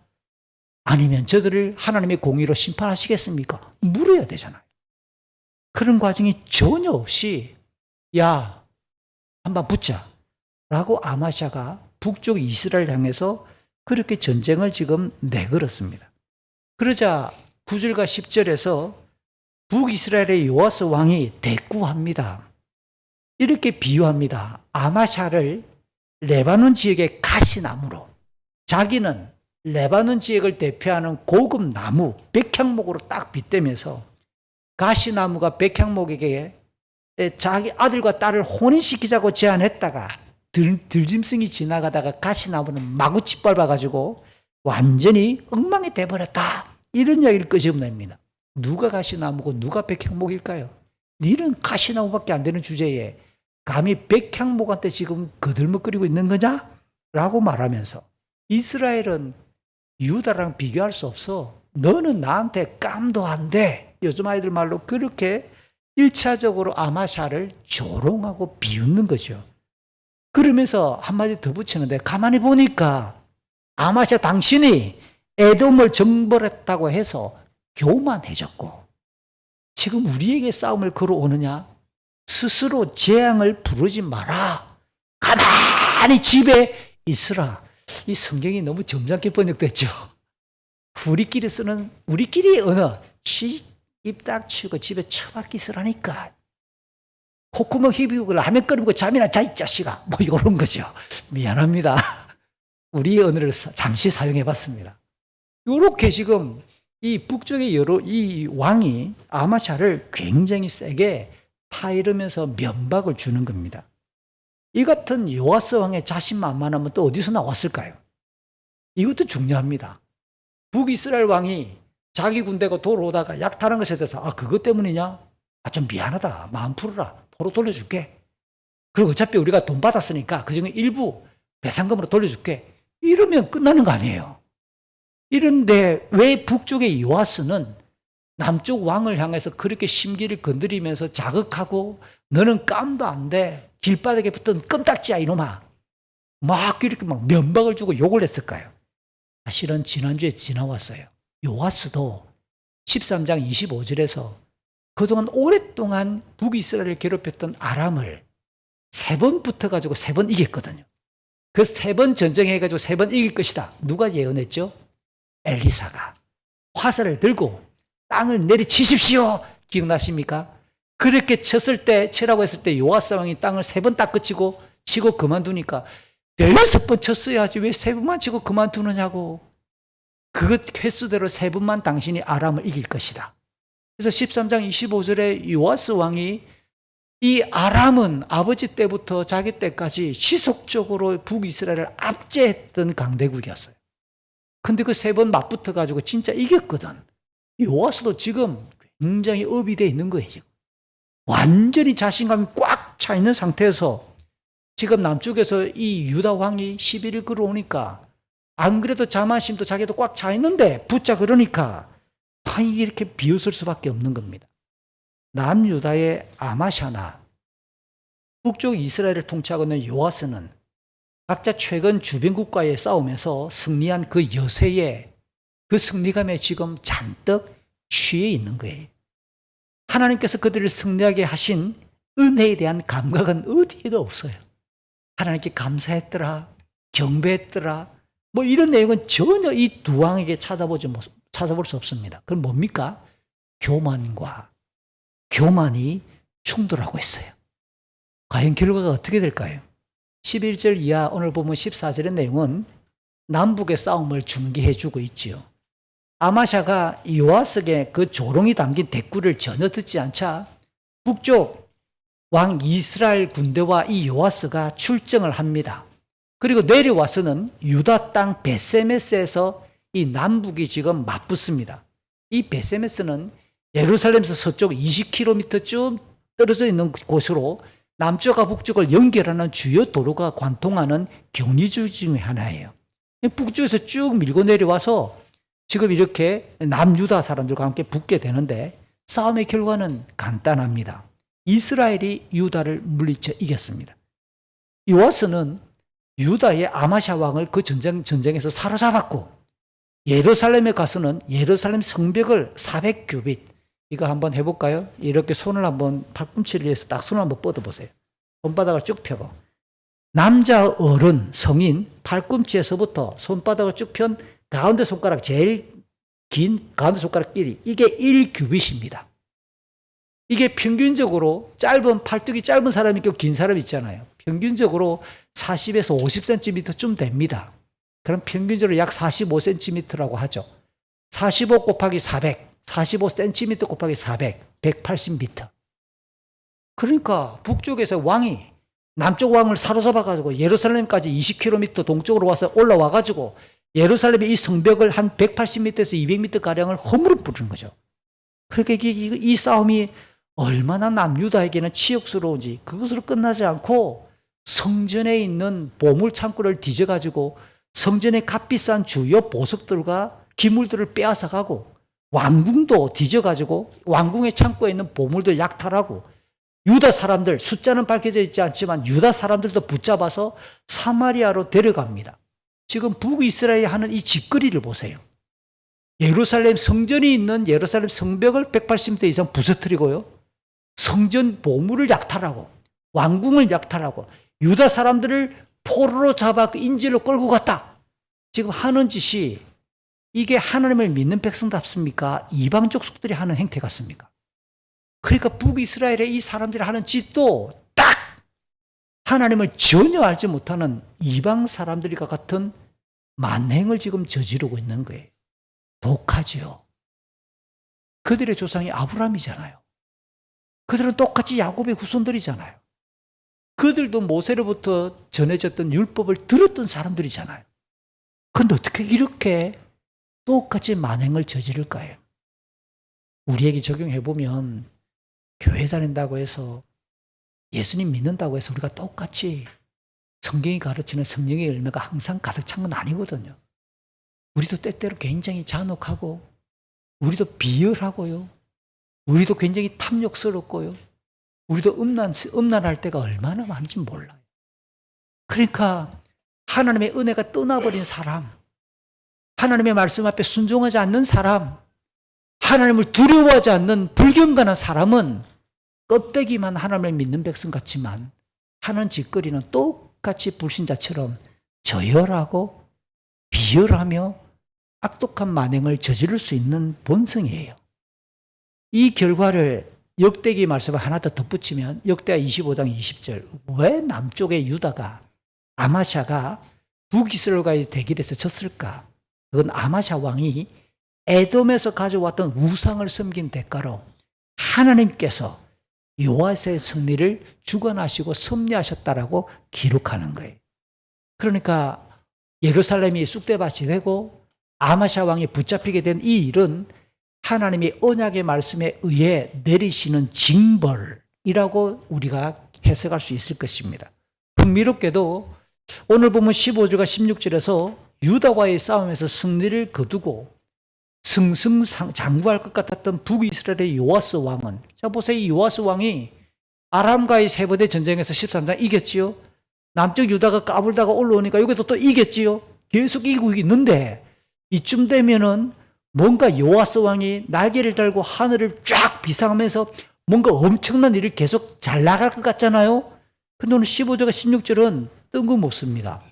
S1: 아니면 저들을 하나님의 공의로 심판하시겠습니까? 물어야 되잖아요. 그런 과정이 전혀 없이 야 한번 붙자 라고 아마샤가 북쪽 이스라엘 향해서 그렇게 전쟁을 지금 내걸었습니다. 그러자 9절과 10절에서 북이스라엘의 요아스 왕이 대꾸합니다. 이렇게 비유합니다. 아마샤를 레바논 지역의 가시나무로, 자기는 레바논 지역을 대표하는 고급 나무, 백향목으로 딱 빗대면서 가시나무가 백향목에게 자기 아들과 딸을 혼인시키자고 제안했다가 들짐승이 지나가다가 가시나무는 마구 짓밟아가지고 완전히 엉망이 돼버렸다. 이런 이야기를 끄집어냅니다. 누가 가시나무고 누가 백향목일까요? 니는 가시나무밖에 안 되는 주제에 감히 백향목한테 지금 거들먹거리고 있는 거냐? 라고 말하면서 이스라엘은 유다랑 비교할 수 없어. 너는 나한테 깜도 안 돼. 요즘 아이들 말로 그렇게 1차적으로 아마샤를 조롱하고 비웃는 거죠. 그러면서 한마디 더 붙이는데 가만히 보니까 아마샤 당신이 에돔을 정벌했다고 해서 교만해졌고 지금 우리에게 싸움을 걸어오느냐? 스스로 재앙을 부르지 마라. 가만히 집에 있으라. 이 성경이 너무 점잖게 번역됐죠. 우리끼리 언어 입 딱 치우고 집에 처박히 있으라니까. 콧구멍 휘비고 라면 끓이고 잠이나 자 이 자식아. 뭐 이런 거죠. 미안합니다. 우리 언어를 잠시 사용해 봤습니다. 이렇게 지금 이 북쪽의 이 왕이 아마샤를 굉장히 세게 타이르면서 면박을 주는 겁니다. 이 같은 요아스 왕의 자신만만하면 또 어디서 나왔을까요? 이것도 중요합니다. 북이스라엘 왕이 자기 군대가 돌아오다가 약탈한 것에 대해서 그것 때문이냐? 좀 미안하다. 마음 풀어라. 포로 돌려줄게. 그리고 어차피 우리가 돈 받았으니까 그중에 일부 배상금으로 돌려줄게. 이러면 끝나는 거 아니에요. 이런데 왜 북쪽의 요아스는 남쪽 왕을 향해서 그렇게 심기를 건드리면서 자극하고 너는 깜도 안 돼. 길바닥에 붙은 껌딱지야 이놈아. 막 이렇게 막 면박을 주고 욕을 했을까요? 사실은 지난주에 지나왔어요. 요아스도 13장 25절에서 그동안 오랫동안 북이스라엘을 괴롭혔던 아람을 3번 붙어가지고 3번 이겼거든요. 그 3번 전쟁해가지고 3번 이길 것이다. 누가 예언했죠? 엘리사가 화살을 들고 땅을 내리치십시오. 기억나십니까? 그렇게 쳤을 때, 치라고 했을 때 요아스 왕이 땅을 3번 딱 그치고 치고 그만두니까 16번 쳤어야지 왜 3번만 치고 그만두느냐고. 그 횟수대로 3번만 당신이 아람을 이길 것이다. 그래서 13장 25절에 요아스 왕이 이 아람은 아버지 때부터 자기 때까지 지속적으로 북이스라엘을 압제했던 강대국이었어요. 근데 그 3번 맞붙어 가지고 진짜 이겼거든. 요아스도 지금 굉장히 업이 돼 있는 거예요. 지금 완전히 자신감이 꽉 차 있는 상태에서 지금 남쪽에서 이 유다 왕이 시비를 걸어오니까 안 그래도 자만심도 자기도 꽉 차 있는데 붙자 그러니까 판이 이렇게 비웃을 수밖에 없는 겁니다. 남유다의 아마샤나 북쪽 이스라엘을 통치하고 있는 요아스는 각자 최근 주변국과의 싸움에서 승리한 그 여세에 그 승리감에 지금 잔뜩 취해 있는 거예요. 하나님께서 그들을 승리하게 하신 은혜에 대한 감각은 어디에도 없어요. 하나님께 감사했더라, 경배했더라, 뭐 이런 내용은 전혀 이 두 왕에게 찾아볼 수 없습니다. 그건 뭡니까? 교만이 충돌하고 있어요. 과연 결과가 어떻게 될까요? 11절 이하 오늘 보면 14절의 내용은 남북의 싸움을 중계해 주고 있지요. 아마샤가 요아스에게 그 조롱이 담긴 대꾸를 전혀 듣지 않자 북쪽 왕 이스라엘 군대와 이 요아스가 출정을 합니다. 그리고 내려와서는 유다 땅 베세메스에서 이 남북이 지금 맞붙습니다. 이 베세메스는 예루살렘에서 서쪽 20km 쭉 떨어져 있는 곳으로 남쪽과 북쪽을 연결하는 주요 도로가 관통하는 경리주 중에 하나예요. 북쪽에서 쭉 밀고 내려와서 지금 이렇게 남유다 사람들과 함께 붙게 되는데 싸움의 결과는 간단합니다. 이스라엘이 유다를 물리쳐 이겼습니다. 요아스는 유다의 아마샤 왕을 그 전쟁에서 사로잡았고 예루살렘에 가서는 예루살렘 성벽을 400규빗 이거 한번 해볼까요? 이렇게 손을 한번 팔꿈치를 위해서 딱 손을 한번 뻗어보세요. 손바닥을 쭉 펴고 남자 어른 성인 팔꿈치에서부터 손바닥을 쭉 편 가운데 손가락 제일 긴 가운데 손가락 길이 이게 1규빗입니다. 이게 평균적으로 짧은 팔뚝이 짧은 사람이 있고 긴 사람이 있잖아요. 평균적으로 40에서 50cm쯤 됩니다. 그럼 평균적으로 약 45cm라고 하죠. 45 곱하기 400, 45cm 곱하기 400, 180m. 그러니까 북쪽에서 왕이 남쪽 왕을 사로잡아가지고 예루살렘까지 20km 동쪽으로 와서 올라와가지고 예루살렘의 이 성벽을 한 180m에서 200m가량을 허물어 부르는 거죠. 그러니까 이 싸움이 얼마나 남유다에게는 치욕스러운지 그것으로 끝나지 않고 성전에 있는 보물 창고를 뒤져가지고 성전의 값비싼 주요 보석들과 기물들을 빼앗아가고 왕궁도 뒤져가지고 왕궁의 창고에 있는 보물들 약탈하고 유다 사람들 숫자는 밝혀져 있지 않지만 유다 사람들도 붙잡아서 사마리아로 데려갑니다. 지금 북이스라엘이 하는 이 짓거리를 보세요. 예루살렘 성전이 있는 예루살렘 성벽을 180m 이상 부서뜨리고요. 성전 보물을 약탈하고 왕궁을 약탈하고 유다 사람들을 포로로 잡아 그 인질로 끌고 갔다. 지금 하는 짓이 이게 하나님을 믿는 백성답습니까? 이방 족속들이 하는 행태 같습니까? 그러니까 북이스라엘의 이 사람들이 하는 짓도 딱 하나님을 전혀 알지 못하는 이방 사람들과 같은 만행을 지금 저지르고 있는 거예요. 독하지요. 그들의 조상이 아브라함이잖아요. 그들은 똑같이 야곱의 후손들이잖아요. 그들도 모세로부터 전해졌던 율법을 들었던 사람들이잖아요. 그런데 어떻게 이렇게 똑같이 만행을 저지를까요? 우리에게 적용해보면 교회 다닌다고 해서 예수님 믿는다고 해서 우리가 똑같이 성경이 가르치는 성령의 열매가 항상 가득 찬 건 아니거든요. 우리도 때때로 굉장히 잔혹하고 우리도 비열하고요. 우리도 굉장히 탐욕스럽고요. 우리도 음란할 때가 얼마나 많은지 몰라요. 그러니까 하나님의 은혜가 떠나버린 사람, 하나님의 말씀 앞에 순종하지 않는 사람, 하나님을 두려워하지 않는 불경건한 사람은 껍데기만 하나님을 믿는 백성 같지만 하는 짓거리는 똑같이 불신자처럼 저열하고 비열하며 악독한 만행을 저지를 수 있는 본성이에요. 이 결과를 역대기 말씀을 하나 더 덧붙이면 역대하 25장 20절 왜 남쪽의 유다가 아마샤가 북이스라엘과의 대결에서 졌을까? 그건 아마샤 왕이 에돔에서 가져왔던 우상을 섬긴 대가로 하나님께서 요아스의 승리를 주관하시고 섭리하셨다라고 기록하는 거예요. 그러니까 예루살렘이 쑥대밭이 되고 아마샤 왕이 붙잡히게 된 이 일은 하나님의 언약의 말씀에 의해 내리시는 징벌이라고 우리가 해석할 수 있을 것입니다. 흥미롭게도 오늘 보면 15절과 16절에서 유다와의 싸움에서 승리를 거두고 승승장구할 것 같았던 북이스라엘의 요아스 왕은, 자 보세요. 이 요아스 왕이 아람과의 세번대 전쟁에서 13장 이겼지요. 남쪽 유다가 까불다가 올라오니까 여기도 또 이겼지요. 계속 이기고 있는데 이쯤 되면은 뭔가 요아스 왕이 날개를 달고 하늘을 쫙 비상하면서 뭔가 엄청난 일을 계속 잘 나갈 것 같잖아요. 근데 오늘 15절과 16절은 뜬금없습니다.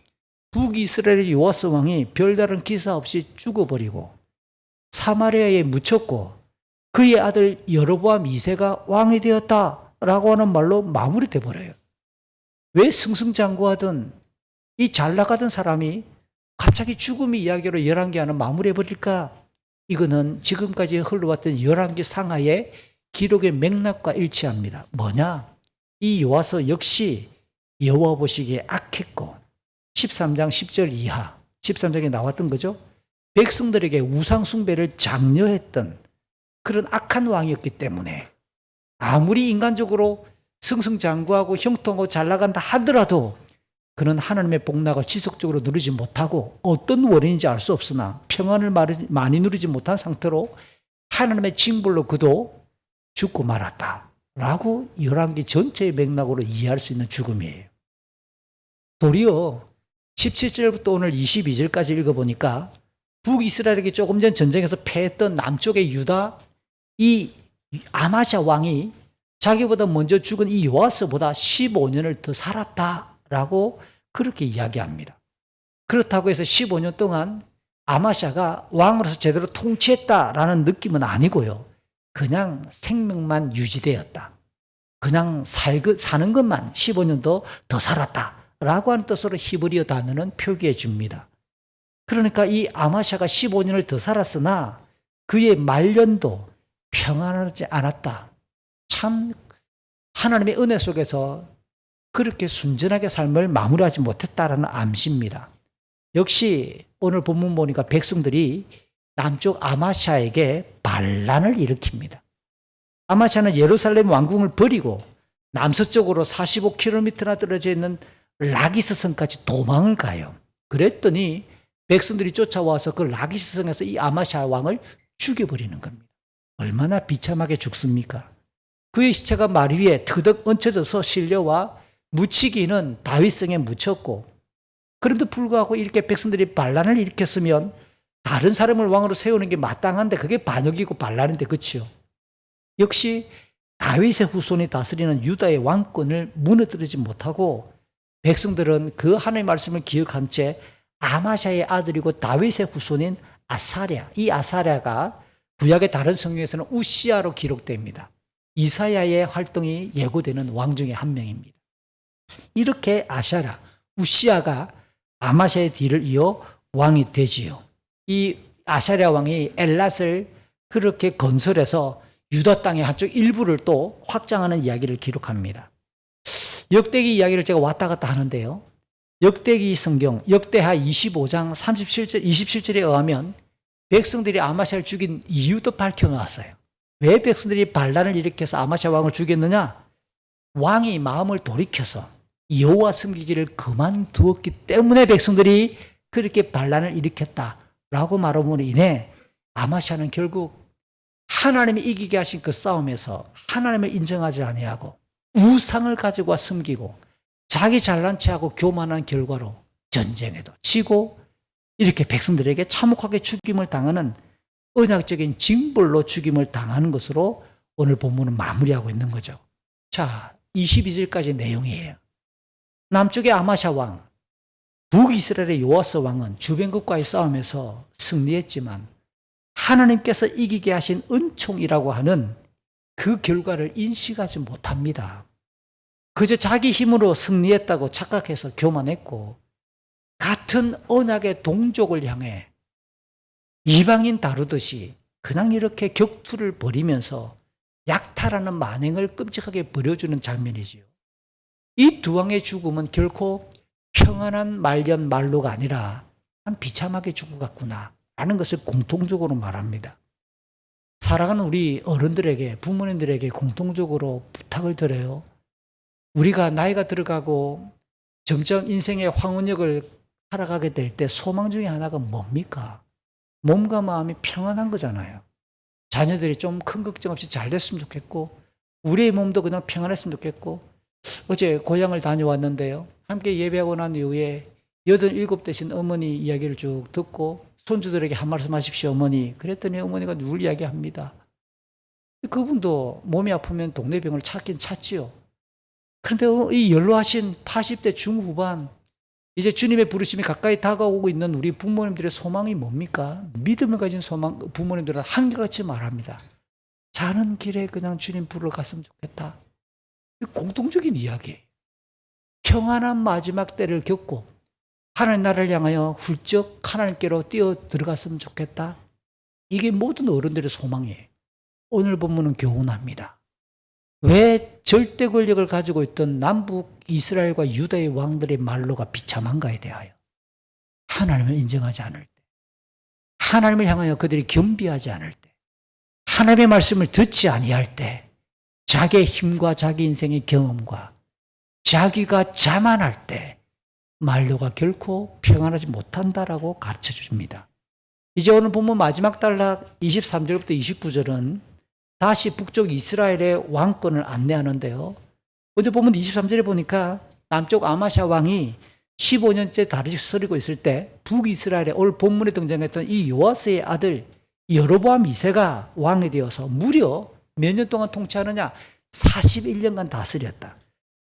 S1: 북이스라엘의 요아스 왕이 별다른 기사 없이 죽어버리고 사마리아에 묻혔고 그의 아들 여로보암 2세가 왕이 되었다라고 하는 말로 마무리돼 버려요. 왜 승승장구하던 이 잘 나가던 사람이 갑자기 죽음의 이야기로 11개 하나 마무리해 버릴까? 이거는 지금까지 흘러왔던 11개 상하의 기록의 맥락과 일치합니다. 뭐냐? 이 요아스 역시 여호와 보시기에 악했고 13장 10절 이하 13장에 나왔던 거죠. 백성들에게 우상 숭배를 장려했던 그런 악한 왕이었기 때문에 아무리 인간적으로 승승장구하고 형통하고 잘 나간다 하더라도 그는 하나님의 복락을 지속적으로 누리지 못하고 어떤 원인인지 알 수 없으나 평안을 많이 누리지 못한 상태로 하나님의 징벌로 그도 죽고 말았다라고 11개 전체의 맥락으로 이해할 수 있는 죽음이에요. 도리어 17절부터 오늘 22절까지 읽어보니까 북이스라엘에게 조금 전 전쟁에서 패했던 남쪽의 유다 이 아마샤 왕이 자기보다 먼저 죽은 이 요아스보다 15년을 더 살았다라고 그렇게 이야기합니다. 그렇다고 해서 15년 동안 아마샤가 왕으로서 제대로 통치했다라는 느낌은 아니고요. 그냥 생명만 유지되었다. 그냥 사는 것만 15년 더 살았다라고 하는 뜻으로 히브리어 단어는 표기해 줍니다. 그러니까 이 아마샤가 15년을 더 살았으나 그의 말년도 평안하지 않았다. 참 하나님의 은혜 속에서 그렇게 순전하게 삶을 마무리하지 못했다라는 암시입니다. 역시 오늘 본문 보니까 백성들이 남쪽 아마샤에게 반란을 일으킵니다. 아마샤는 예루살렘 왕궁을 버리고 남서쪽으로 45km나 떨어져 있는 라기스 성까지 도망을 가요. 그랬더니 백성들이 쫓아와서 그 라기스 성에서 이 아마샤 왕을 죽여버리는 겁니다. 얼마나 비참하게 죽습니까? 그의 시체가 말 위에 터덕 얹혀져서 실려와 묻히기는 다윗성에 묻혔고, 그럼에도 불구하고 이렇게 백성들이 반란을 일으켰으면 다른 사람을 왕으로 세우는 게 마땅한데 그게 반역이고 반란인데, 그렇죠? 역시 다윗의 후손이 다스리는 유다의 왕권을 무너뜨리지 못하고 백성들은 그 하나님의 말씀을 기억한 채 아마샤의 아들이고 다윗의 후손인 아사랴, 이 아사랴가 구약의 다른 성경에서는 우시아로 기록됩니다. 이사야의 활동이 예고되는 왕 중에 한 명입니다. 이렇게 아샤랴, 우시아가 아마샤의 뒤를 이어 왕이 되지요. 이 아샤랴 왕이 엘랏을 그렇게 건설해서 유다 땅의 한쪽 일부를 또 확장하는 이야기를 기록합니다. 역대기 이야기를 제가 왔다 갔다 하는데요. 역대기 성경 역대하 25장 27절에 의하면 백성들이 아마샤를 죽인 이유도 밝혀 놓았어요. 왜 백성들이 반란을 일으켜서 아마샤 왕을 죽였느냐? 왕이 마음을 돌이켜서 여호와 섬기기를 그만두었기 때문에 백성들이 그렇게 반란을 일으켰다라고 말함으로 인해 아마샤는 결국 하나님이 이기게 하신 그 싸움에서 하나님을 인정하지 아니하고 우상을 가지고 와 섬기고 자기 잘난 체하고 교만한 결과로 전쟁에도 지고 이렇게 백성들에게 참혹하게 죽임을 당하는 언약적인 징벌로 죽임을 당하는 것으로 오늘 본문은 마무리하고 있는 거죠. 자, 22절까지 내용이에요. 남쪽의 아마샤 왕, 북이스라엘의 요아스 왕은 주변국과의 싸움에서 승리했지만 하나님께서 이기게 하신 은총이라고 하는 그 결과를 인식하지 못합니다. 그저 자기 힘으로 승리했다고 착각해서 교만했고 같은 언약의 동족을 향해 이방인 다루듯이 그냥 이렇게 격투를 벌이면서 약탈하는 만행을 끔찍하게 벌여주는 장면이지요. 이 두 왕의 죽음은 결코 평안한 말년 말로가 아니라 한 비참하게 죽어갔구나 라는 것을 공통적으로 말합니다. 사랑하는 우리 어른들에게, 부모님들에게 공통적으로 부탁을 드려요. 우리가 나이가 들어가고 점점 인생의 황혼역을 살아가게 될 때 소망 중에 하나가 뭡니까? 몸과 마음이 평안한 거잖아요. 자녀들이 좀 큰 걱정 없이 잘 됐으면 좋겠고 우리의 몸도 그냥 평안했으면 좋겠고 어제 고향을 다녀왔는데요. 함께 예배하고 난 이후에 87 되신 어머니 이야기를 쭉 듣고 손주들에게 한 말씀 하십시오 어머니. 그랬더니 어머니가 누굴 이야기합니다. 그분도 몸이 아프면 동네 병을 찾긴 찾지요. 그런데 이 연로하신 80대 중후반 이제 주님의 부르심이 가까이 다가오고 있는 우리 부모님들의 소망이 뭡니까? 믿음을 가진 소망, 부모님들은 한결같이 말합니다. 자는 길에 그냥 주님 부르러 갔으면 좋겠다. 공통적인 이야기예요. 평안한 마지막 때를 겪고 하나님 나라를 향하여 훌쩍 하나님께로 뛰어 들어갔으면 좋겠다. 이게 모든 어른들의 소망이에요. 오늘 본문은 교훈합니다. 왜 절대 권력을 가지고 있던 남북 이스라엘과 유다의 왕들의 말로가 비참한가에 대하여 하나님을 인정하지 않을 때, 하나님을 향하여 그들이 겸비하지 않을 때, 하나님의 말씀을 듣지 아니할 때 자기의 힘과 자기 인생의 경험과 자기가 자만할 때 말로가 결코 평안하지 못한다라고 가르쳐 줍니다. 이제 오늘 본문 마지막 단락 23절부터 29절은 다시 북쪽 이스라엘의 왕권을 안내하는데요. 먼저 보면 23절에 보니까 남쪽 아마샤 왕이 15년째 다스리고 있을 때 북이스라엘의 오늘 본문에 등장했던 이 요아스의 아들 여로보암 2세가 왕이 되어서 무려 몇 년 동안 통치하느냐? 41년간 다스렸다.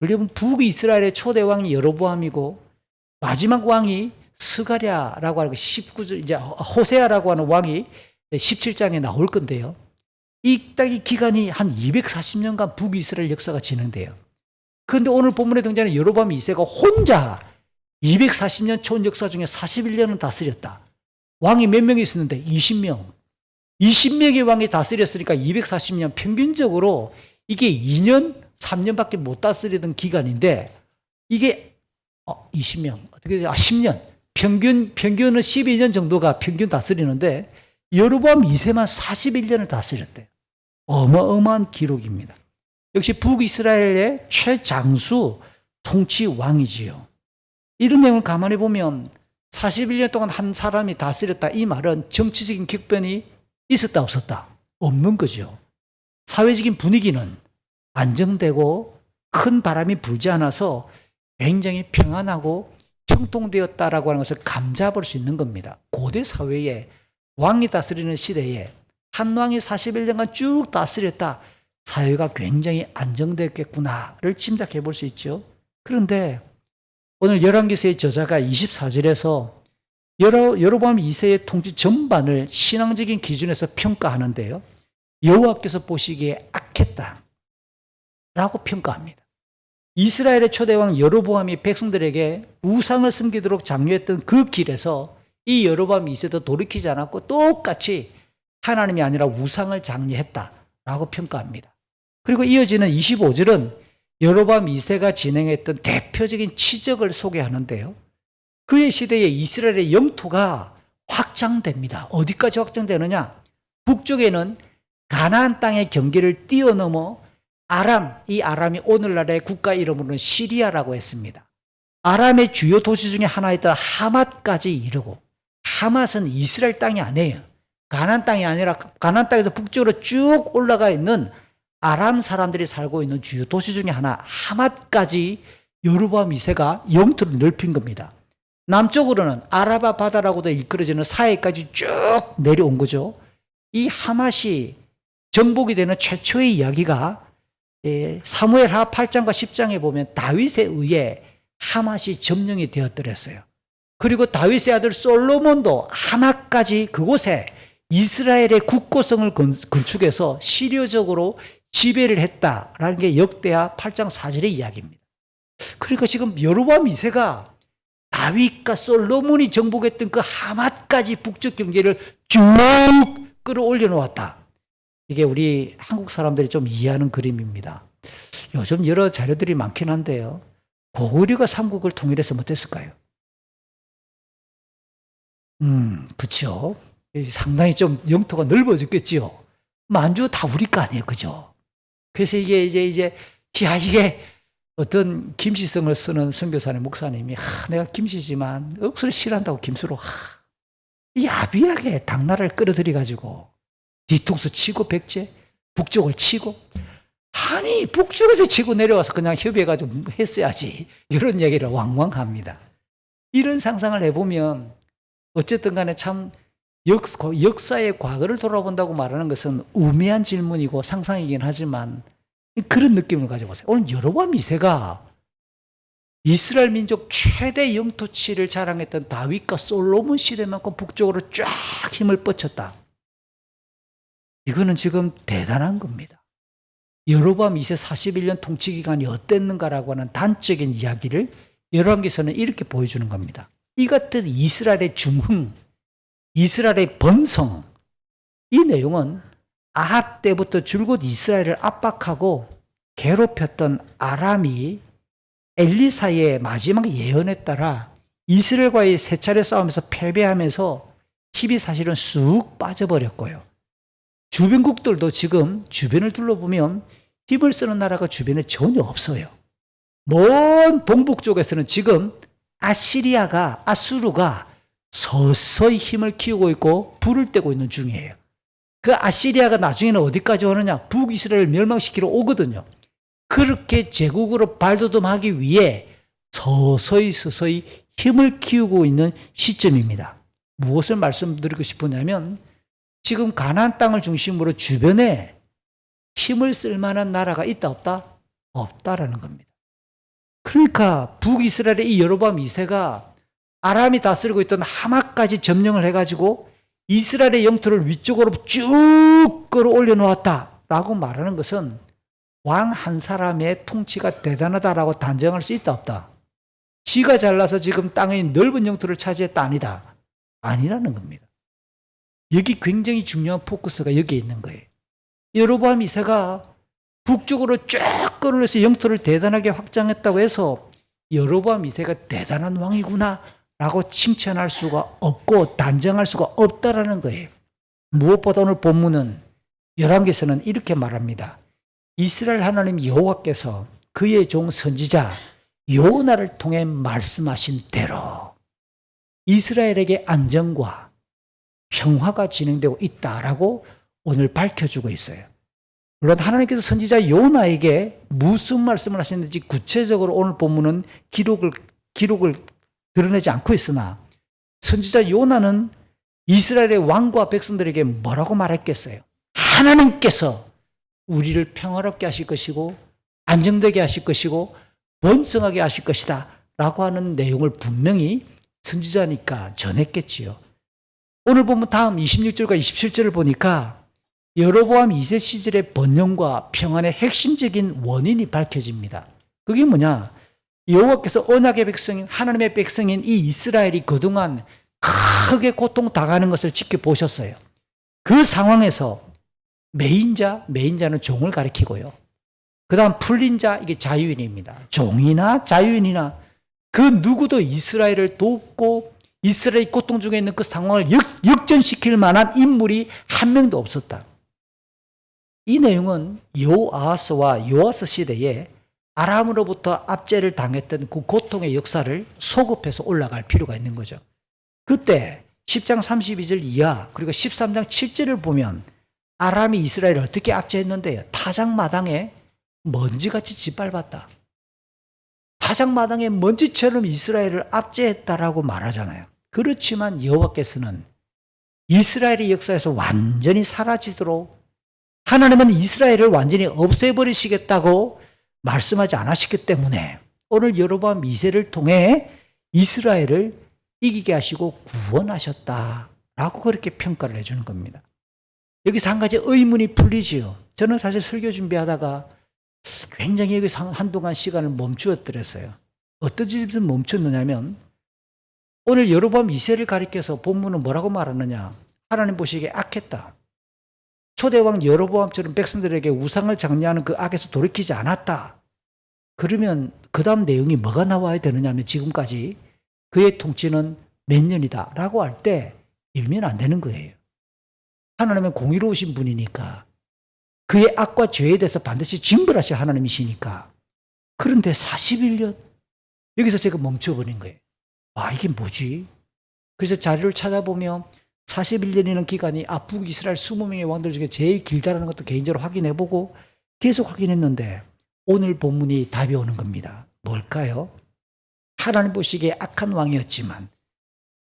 S1: 여러분 북이스라엘의 초대 왕이 여로보암이고 마지막 왕이 스가랴라고 하는 19절 이제 호세아라고 하는 왕이 17장에 나올 건데요. 이 딱이 기간이 한 240년간 북이스라엘 역사가 진행돼요. 그런데 오늘 본문에 등장하는 여로보암 2세가 혼자 240년 촌 역사 중에 41년은 다스렸다. 왕이 몇 명이 있었는데 20명. 20명의 왕이 다스렸으니까 240년 평균적으로 이게 2년, 3년밖에 못 다스리던 기간인데 이게 20명, 어떻게 되죠? 10년. 평균은 12년 정도가 평균 다스리는데 여로보암 2세만 41년을 다스렸대요. 어마어마한 기록입니다. 역시 북이스라엘의 최장수 통치 왕이지요. 이런 내용을 가만히 보면 41년 동안 한 사람이 다스렸다 이 말은 정치적인 격변이 있었다 없었다? 없는 거죠. 사회적인 분위기는 안정되고 큰 바람이 불지 않아서 굉장히 평안하고 형통되었다라고 하는 것을 감잡을 수 있는 겁니다. 고대 사회에 왕이 다스리는 시대에 한 왕이 41년간 쭉 다스렸다. 사회가 굉장히 안정되었겠구나를 짐작해 볼 수 있죠. 그런데 오늘 열왕기서의 저자가 24절에서 여로보암 2세의 통치 전반을 신앙적인 기준에서 평가하는데요. 여호와께서 보시기에 악했다 라고 평가합니다. 이스라엘의 초대왕 여로보암이 백성들에게 우상을 섬기도록 장려했던 그 길에서 이 여로보암 2세도 돌이키지 않았고 똑같이 하나님이 아니라 우상을 장려했다라고 평가합니다. 그리고 이어지는 25절은 여로보암 2세가 진행했던 대표적인 치적을 소개하는데요. 그의 시대에 이스라엘의 영토가 확장됩니다. 어디까지 확장되느냐? 북쪽에는 가나안 땅의 경계를 뛰어넘어 이 아람이 오늘날의 국가 이름으로는 시리아라고 했습니다. 아람의 주요 도시 중에 하나였던 하맛까지 이르고, 하맛은 이스라엘 땅이 아니에요. 가나안 땅이 아니라 가나안 땅에서 북쪽으로 쭉 올라가 있는 아람 사람들이 살고 있는 주요 도시 중에 하나 하맛까지 여로보암 2세가 영토를 넓힌 겁니다. 남쪽으로는 아라바 바다라고도 일컬어지는 사해까지 쭉 내려온 거죠. 이 하맛이 정복이 되는 최초의 이야기가 사무엘하 8장과 10장에 보면 다윗에 의해 하맛이 점령이 되었더랬어요. 그리고 다윗의 아들 솔로몬도 하맛까지 그곳에 이스라엘의 국고성을 건축해서 시료적으로 지배를 했다라는 게 역대하 8장 4절의 이야기입니다. 그러니까 지금 여로보암 2세가 다윗과 솔로몬이 정복했던 그 하맛까지 북쪽 경계를 쭉 끌어올려 놓았다. 이게 우리 한국 사람들이 좀 이해하는 그림입니다. 요즘 여러 자료들이 많긴 한데요. 고구려가 삼국을 통일해서 못했을까요? 그렇죠. 상당히 좀 영토가 넓어졌겠지요. 만주 다 우리 거 아니에요, 그죠? 그래서 이게 어떤 김시성을 쓰는 선교사님 목사님이 내가 김씨지만 억수로 싫어한다고 김수로 야비하게 당나라를 끌어들여 가지고 뒤통수 치고 백제 북쪽을 치고 아니 북쪽에서 치고 내려와서 그냥 협의해가지고 했어야지 이런 얘기를 왕왕합니다. 이런 상상을 해보면 어쨌든 간에 참 역사의 과거를 돌아본다고 말하는 것은 우매한 질문이고 상상이긴 하지만 그런 느낌을 가져보세요. 오늘 여로보암 2세가 이스라엘 민족 최대 영토치를 자랑했던 다윗과 솔로몬 시대만큼 북쪽으로 쫙 힘을 뻗쳤다. 이거는 지금 대단한 겁니다. 여로보암 2세 41년 통치 기간이 어땠는가라고 하는 단적인 이야기를 열왕기서는 이렇게 보여주는 겁니다. 이 같은 이스라엘의 중흥, 이스라엘의 번성, 이 내용은 아합 때부터 줄곧 이스라엘을 압박하고 괴롭혔던 아람이 엘리사의 마지막 예언에 따라 이스라엘과의 세 차례 싸움에서 패배하면서 힘이 사실은 쑥 빠져버렸고요. 주변국들도 지금 주변을 둘러보면 힘을 쓰는 나라가 주변에 전혀 없어요. 먼 동북 쪽에서는 지금 아수르가 서서히 힘을 키우고 있고 불을 떼고 있는 중이에요. 그 아시리아가 나중에는 어디까지 오느냐? 북이스라엘을 멸망시키러 오거든요. 그렇게 제국으로 발돋움하기 위해 서서히 힘을 키우고 있는 시점입니다. 무엇을 말씀드리고 싶으냐면 지금 가나안 땅을 중심으로 주변에 힘을 쓸 만한 나라가 있다 없다? 없다라는 겁니다. 그러니까 북이스라엘의 이 여로보암 2세가 아람이 다스리고 있던 하마까지 점령을 해가지고 이스라엘의 영토를 위쪽으로 쭉 끌어올려 놓았다라고 말하는 것은 왕 한 사람의 통치가 대단하다라고 단정할 수 있다 없다? 지가 잘나서 지금 땅의 넓은 영토를 차지했다 아니다? 아니라는 겁니다. 여기 굉장히 중요한 포커스가 여기에 있는 거예요. 여로보암 2세가 북쪽으로 쫙 끌어올려서 영토를 대단하게 확장했다고 해서 여로보암 2세가 대단한 왕이구나 라고 칭찬할 수가 없고 단정할 수가 없다라는 거예요. 무엇보다 오늘 본문은 열왕기서는 이렇게 말합니다. 이스라엘 하나님 여호와께서 그의 종 선지자 요나를 통해 말씀하신 대로 이스라엘에게 안정과 평화가 진행되고 있다라고 오늘 밝혀주고 있어요. 물론 하나님께서 선지자 요나에게 무슨 말씀을 하셨는지 구체적으로 오늘 본문은 기록을 드러내지 않고 있으나 선지자 요나는 이스라엘의 왕과 백성들에게 뭐라고 말했겠어요? 하나님께서 우리를 평화롭게 하실 것이고 안정되게 하실 것이고 번성하게 하실 것이다 라고 하는 내용을 분명히 선지자니까 전했겠지요. 오늘 보면 다음 26절과 27절을 보니까 여로보암 2세 시절의 번영과 평안의 핵심적인 원인이 밝혀집니다. 그게 뭐냐? 여호와께서 언약의 백성인 하나님의 백성인 이 이스라엘이 그동안 크게 고통당하는 것을 지켜보셨어요. 그 상황에서 메인자는 종을 가리키고요. 그 다음 풀린 자, 이게 자유인입니다. 종이나 자유인이나 그 누구도 이스라엘을 돕고 이스라엘 고통 중에 있는 그 상황을 역전시킬 만한 인물이 한 명도 없었다. 이 내용은 여호아하스와 요아스 시대에 아람으로부터 압제를 당했던 그 고통의 역사를 소급해서 올라갈 필요가 있는 거죠. 그때 10장 32절 이하 그리고 13장 7절을 보면 아람이 이스라엘을 어떻게 압제했는데요. 타작마당에 먼지같이 짓밟았다. 타작마당에 먼지처럼 이스라엘을 압제했다라고 말하잖아요. 그렇지만 여호와께서는 이스라엘의 역사에서 완전히 사라지도록 하나님은 이스라엘을 완전히 없애버리시겠다고 말씀하지 않으셨기 때문에 오늘 여로보암 2세를 통해 이스라엘을 이기게 하시고 구원하셨다라고 그렇게 평가를 해주는 겁니다. 여기서 한 가지 의문이 풀리지요. 저는 사실 설교 준비하다가 굉장히 여기서 한동안 시간을 멈추었더랬어요. 어떤 점에서 멈췄느냐면 오늘 여로보암 2세를 가리켜서 본문은 뭐라고 말하느냐. 하나님 보시기에 악했다. 초대왕 여로보암처럼 백성들에게 우상을 장려하는 그 악에서 돌이키지 않았다. 그러면 그 다음 내용이 뭐가 나와야 되느냐면 지금까지 그의 통치는 몇 년이다 라고 할 때 일면 안 되는 거예요. 하나님은 공의로우신 분이니까 그의 악과 죄에 대해서 반드시 징벌하실 하나님이시니까. 그런데 41년 여기서 제가 멈춰버린 거예요. 와, 이게 뭐지? 그래서 자료를 찾아보면 41년이라는 기간이 북이스라엘 20명의 왕들 중에 제일 길다라는 것도 개인적으로 확인해보고 계속 확인했는데 오늘 본문이 답이 오는 겁니다. 뭘까요? 하나님 보시기에 악한 왕이었지만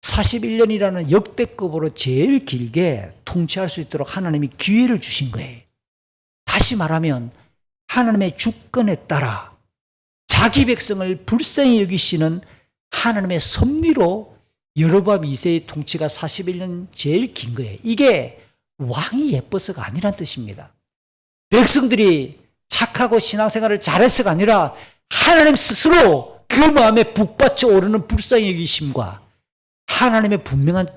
S1: 41년이라는 역대급으로 제일 길게 통치할 수 있도록 하나님이 기회를 주신 거예요. 다시 말하면 하나님의 주권에 따라 자기 백성을 불쌍히 여기시는 하나님의 섭리로 여로보암 2세의 통치가 41년 제일 긴 거예요. 이게 왕이 예뻐서가 아니란 뜻입니다. 백성들이 착하고 신앙생활을 잘해서가 아니라 하나님 스스로 그 마음에 북받쳐 오르는 불쌍히 여기심과 하나님의 분명한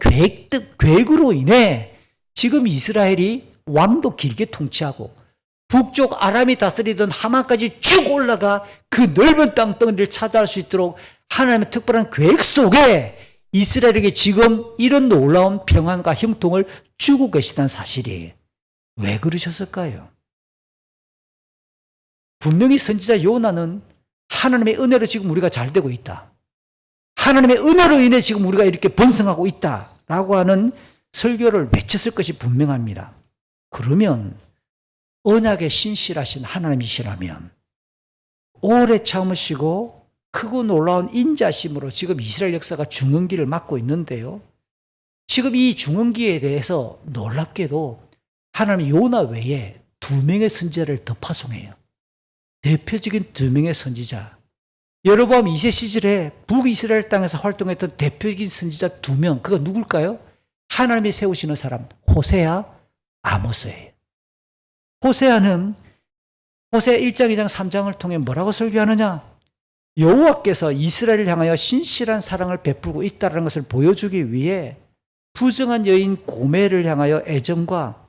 S1: 계획으로 인해 지금 이스라엘이 왕도 길게 통치하고 북쪽 아람이 다스리던 하만까지 쭉 올라가 그 넓은 땅덩이를 차지할 수 있도록 하나님의 특별한 계획 속에 이스라엘에게 지금 이런 놀라운 평안과 형통을 주고 계시다는 사실이에요. 왜 그러셨을까요? 분명히 선지자 요나는 하나님의 은혜로 지금 우리가 잘 되고 있다. 하나님의 은혜로 인해 지금 우리가 이렇게 번성하고 있다라고 하는 설교를 외쳤을 것이 분명합니다. 그러면 언약에 신실하신 하나님이시라면 오래 참으시고 크고 놀라운 인자심으로 지금 이스라엘 역사가 중흥기를 맞고 있는데요. 지금 이 중흥기에 대해서 놀랍게도 하나님 요나 외에 2명의 선지자를 더 파송해요. 대표적인 2명의 선지자. 여로보암 2세 시절에 북이스라엘 땅에서 활동했던 대표적인 선지자 2명. 그가 누굴까요? 하나님이 세우시는 사람 호세아, 아모스예요. 호세아는 호세아 1장, 2장, 3장을 통해 뭐라고 설교하느냐? 여호와께서 이스라엘을 향하여 신실한 사랑을 베풀고 있다는 것을 보여주기 위해 부정한 여인 고멜을 향하여 애정과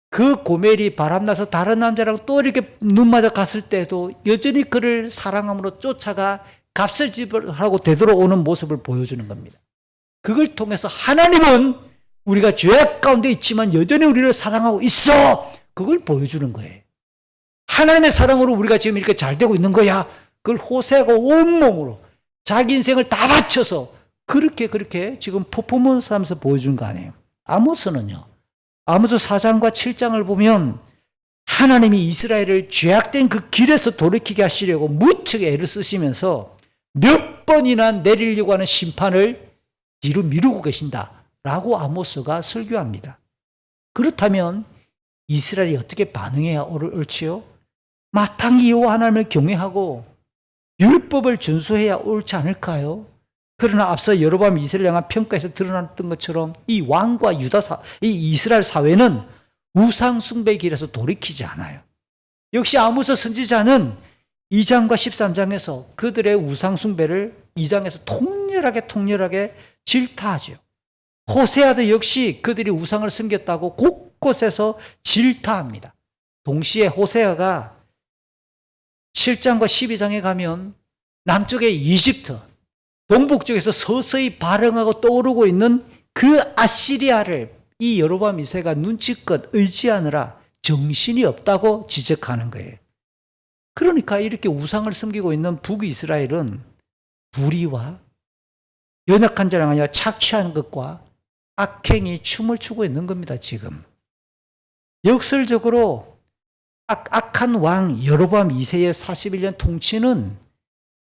S1: 그 고멜이 바람나서 다른 남자랑 또 이렇게 눈 맞아 갔을 때도 여전히 그를 사랑함으로 쫓아가 값을 지불하고 되돌아오는 모습을 보여주는 겁니다. 그걸 통해서 하나님은 우리가 죄악 가운데 있지만 여전히 우리를 사랑하고 있어. 그걸 보여주는 거예요. 하나님의 사랑으로 우리가 지금 이렇게 잘 되고 있는 거야. 그걸 호세아가 온몸으로 자기 인생을 다 바쳐서 그렇게 지금 퍼포먼스 하면서 보여준 거 아니에요. 아모스는요. 아모스 4장과 7장을 보면 하나님이 이스라엘을 죄악된 그 길에서 돌이키게 하시려고 무척 애를 쓰시면서 몇 번이나 내리려고 하는 심판을 뒤로 미루고 계신다라고 아모스가 설교합니다. 그렇다면 이스라엘이 어떻게 반응해야 옳지요? 마땅히 여호와 하나님을 경외하고 율법을 준수해야 옳지 않을까요? 그러나 앞서 여로보암 2세를 향한 평가에서 드러났던 것처럼 이 왕과 이 이스라엘 사회는 우상 숭배의 길에서 돌이키지 않아요. 역시 아모스 선지자는 2장과 13장에서 그들의 우상 숭배를 2장에서 통렬하게 질타하죠. 호세아도 역시 그들이 우상을 섬겼다고 곳곳에서 질타합니다. 동시에 호세아가 7장과 12장에 가면 남쪽의 이집트, 동북 쪽에서 서서히 발흥하고 떠오르고 있는 그 아시리아를 이 여로보암 2세가 눈치껏 의지하느라 정신이 없다고 지적하는 거예요. 그러니까 이렇게 우상을 섬기고 있는 북이스라엘은 불의와 연약한 자랑 아니라 착취하는 것과 악행이 춤을 추고 있는 겁니다, 지금. 역설적으로 악한 왕 여로보암 2세의 41년 통치는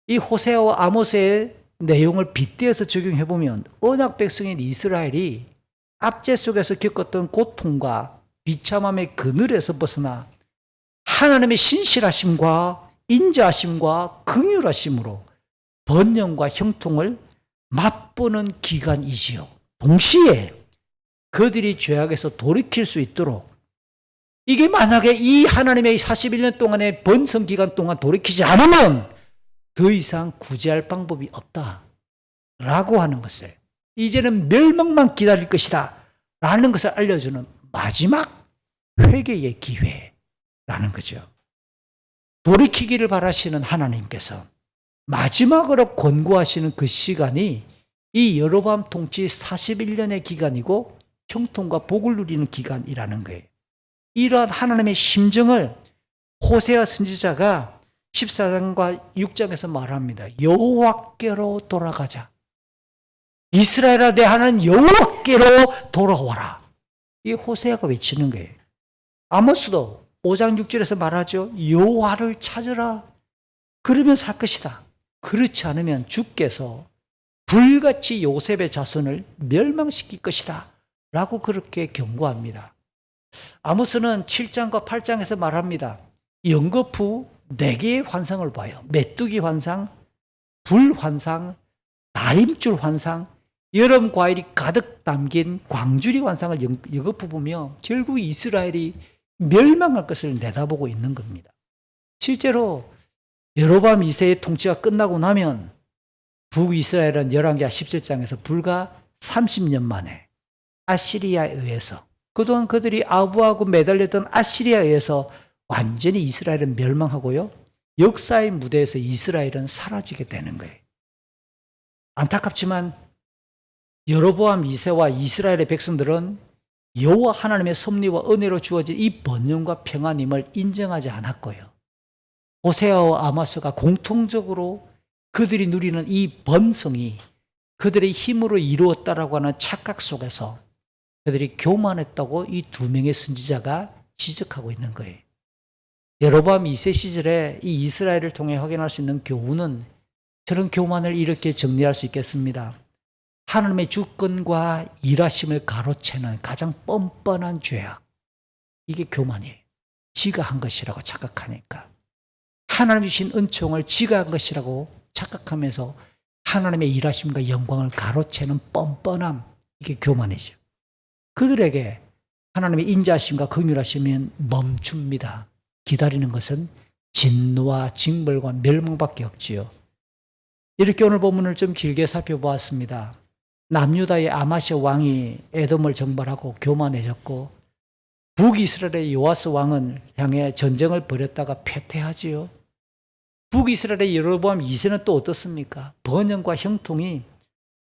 S1: 이 호세아와 아모스의 내용을 빗대어서 적용해보면 언약 백성인 이스라엘이 압제 속에서 겪었던 고통과 비참함의 그늘에서 벗어나 하나님의 신실하심과 인자하심과 긍휼하심으로 번영과 형통을 맛보는 기간이지요. 동시에 그들이 죄악에서 돌이킬 수 있도록 이게 만약에 이 하나님의 41년 동안의 번성 기간 동안 돌이키지 않으면 더 이상 구제할 방법이 없다라고 하는 것을, 이제는 멸망만 기다릴 것이다 라는 것을 알려주는 마지막 회개의 기회라는 거죠. 돌이키기를 바라시는 하나님께서 마지막으로 권고하시는 그 시간이 이 여로보암 통치 41년의 기간이고 형통과 복을 누리는 기간이라는 거예요. 이러한 하나님의 심정을 호세아 선지자가 14장과 6장에서 말합니다. 여호와께로 돌아가자. 이스라엘아, 내 하나님 여호와께로 돌아와라. 이 호세아가 외치는 거예요. 아모스도 5장 6절에서 말하죠. 여호와를 찾으라. 그러면 살 것이다. 그렇지 않으면 주께서 불같이 요셉의 자손을 멸망시킬 것이다 라고 그렇게 경고합니다. 아모스는 7장과 8장에서 말합니다. 영겁 후 4개의 환상을 봐요. 메뚜기 환상, 불 환상, 다림줄 환상, 여름 과일이 가득 담긴 광주리 환상을 영겁 후 보며 결국 이스라엘이 멸망할 것을 내다보고 있는 겁니다. 실제로 여로보암 2세의 통치가 끝나고 나면 북이스라엘은 열왕기하 17장에서 불과 30년 만에 아시리아에 의해서, 그동안 그들이 아부하고 매달렸던 아시리아에 의해서 완전히 이스라엘은 멸망하고요, 역사의 무대에서 이스라엘은 사라지게 되는 거예요. 안타깝지만 여로보암 2세와 이스라엘의 백성들은 여호와 하나님의 섭리와 은혜로 주어진 이 번영과 평안임을 인정하지 않았고요, 호세아와 아모스가 공통적으로 그들이 누리는 이 번성이 그들의 힘으로 이루었다라고 하는 착각 속에서 그들이 교만했다고 이 2명의 선지자가 지적하고 있는 거예요. 여로보암 2세 시절에 이 이스라엘을 통해 확인할 수 있는 교훈은 저런 교만을 이렇게 정리할 수 있겠습니다. 하나님의 주권과 일하심을 가로채는 가장 뻔뻔한 죄악, 이게 교만이에요. 지가 한 것이라고 착각하니까. 하나님 주신 은총을 지가 한 것이라고 착각하면서 하나님의 일하심과 영광을 가로채는 뻔뻔함, 이게 교만이죠. 그들에게 하나님의 인자하심과 긍휼하심은 멈춥니다. 기다리는 것은 진노와 징벌과 멸망밖에 없지요. 이렇게 오늘 본문을 좀 길게 살펴보았습니다. 남유다의 아마시아 왕이 에돔을 정벌하고 교만해졌고, 북이스라엘의 요아스 왕은 향해 전쟁을 벌였다가 패퇴하지요. 북이스라엘의 여로보암 2세는 또 어떻습니까? 번영과 형통이